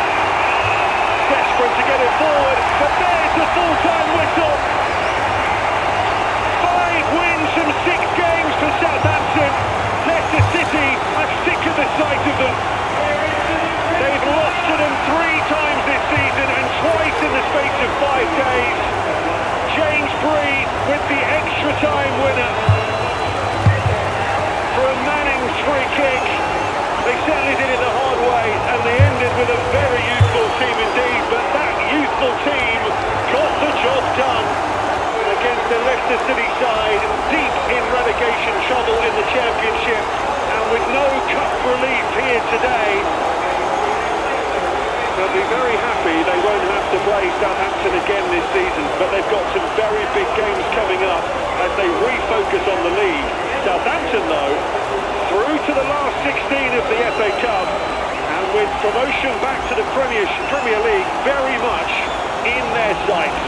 desperate to get it forward, but there's the full-time whistle. 5 wins from 6 games for Southampton. Leicester City are sick of the sight of them. They've lost to them 3 times this season and twice in the space of 5 days. James Bree with the extra time winner for a Manning's free kick. They certainly did it the hard way and they ended with a very youthful team indeed, but that youthful team got the job done against the Leicester City side, deep in relegation trouble in the Championship, and with no cup relief here today. They'll be very happy they won't have to play Southampton again this season, but they've got some very big games coming up as they refocus on the league. Southampton, though, through to the last 16 of the FA Cup, and with promotion back to the Premier League very much in their sights.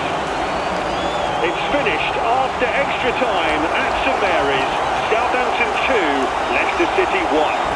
It's finished after extra time at St Mary's. Southampton Leicester City 1.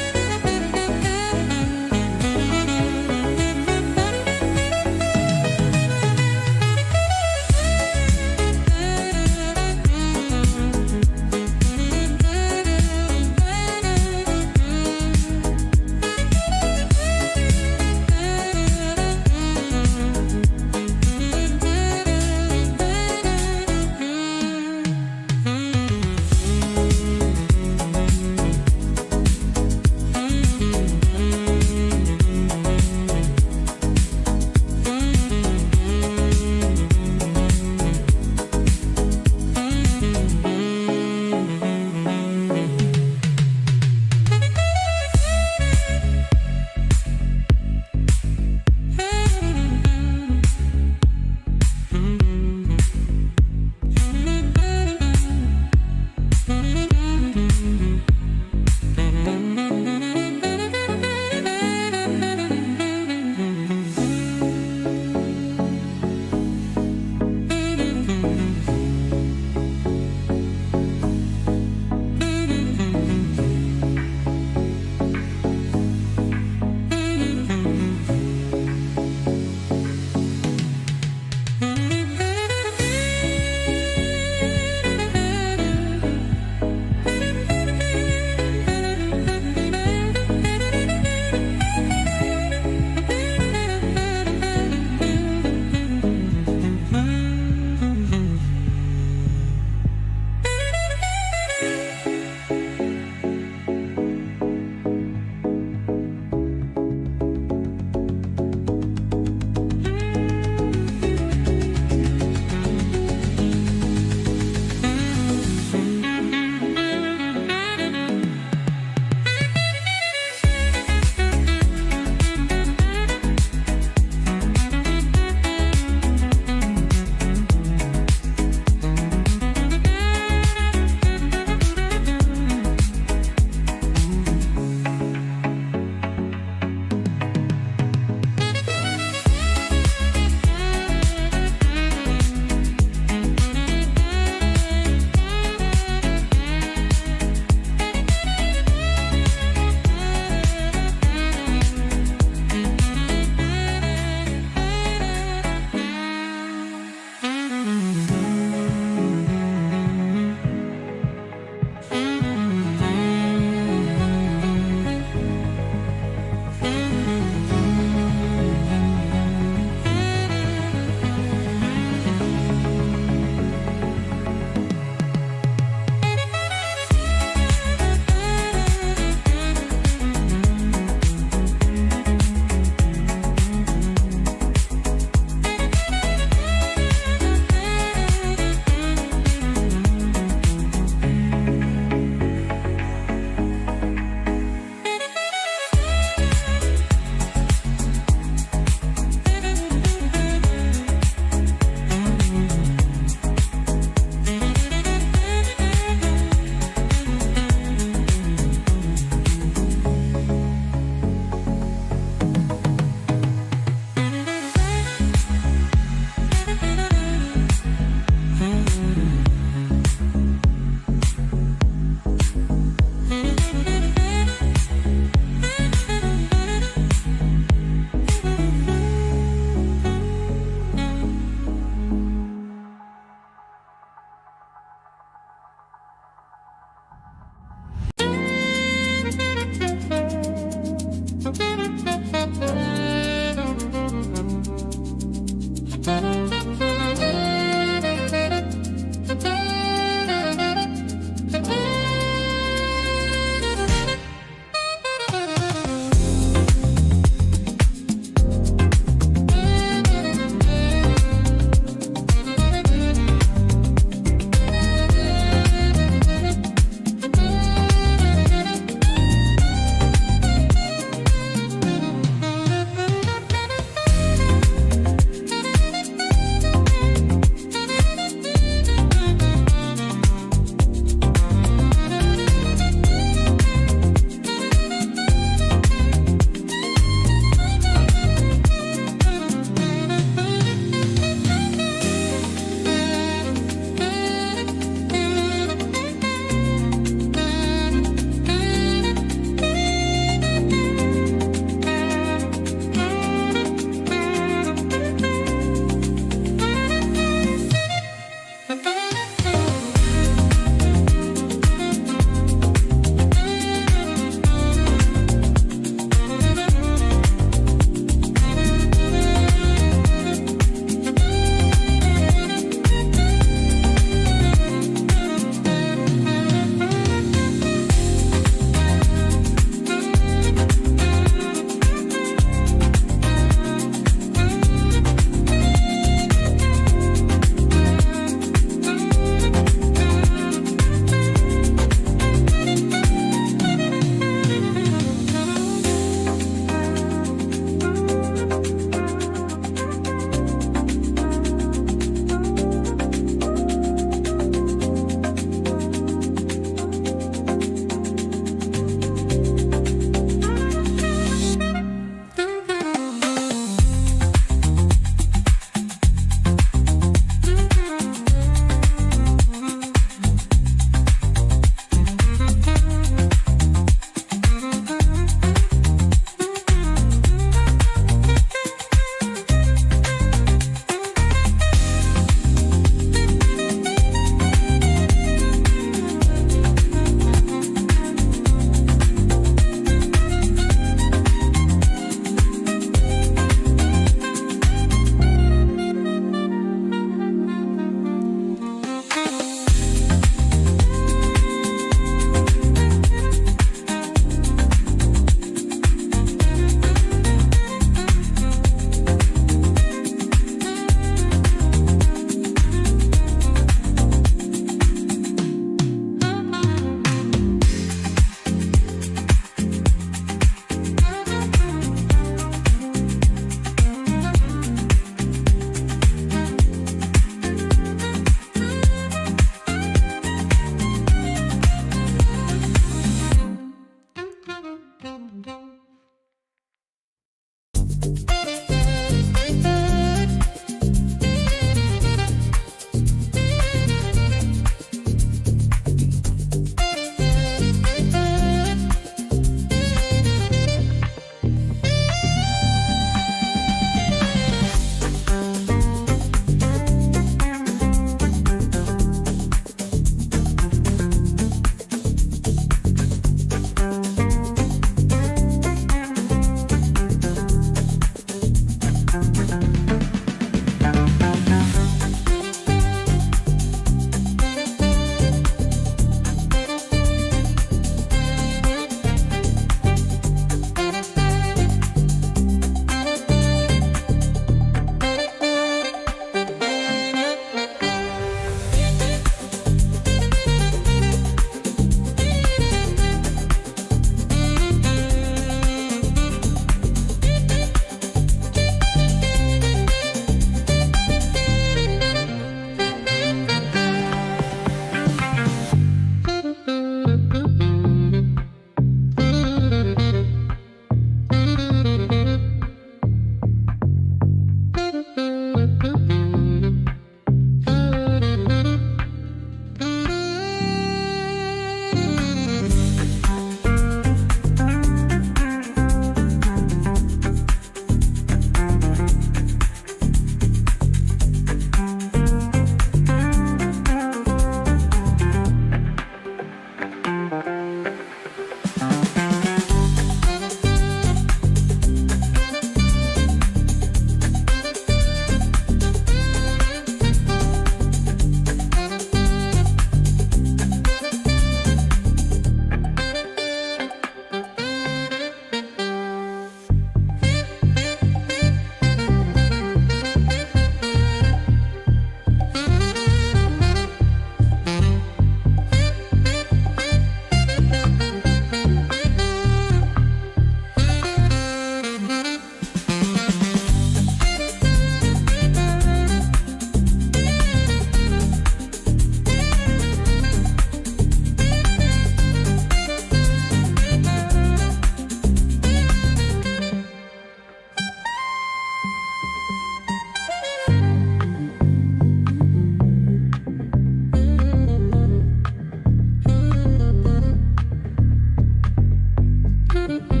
you.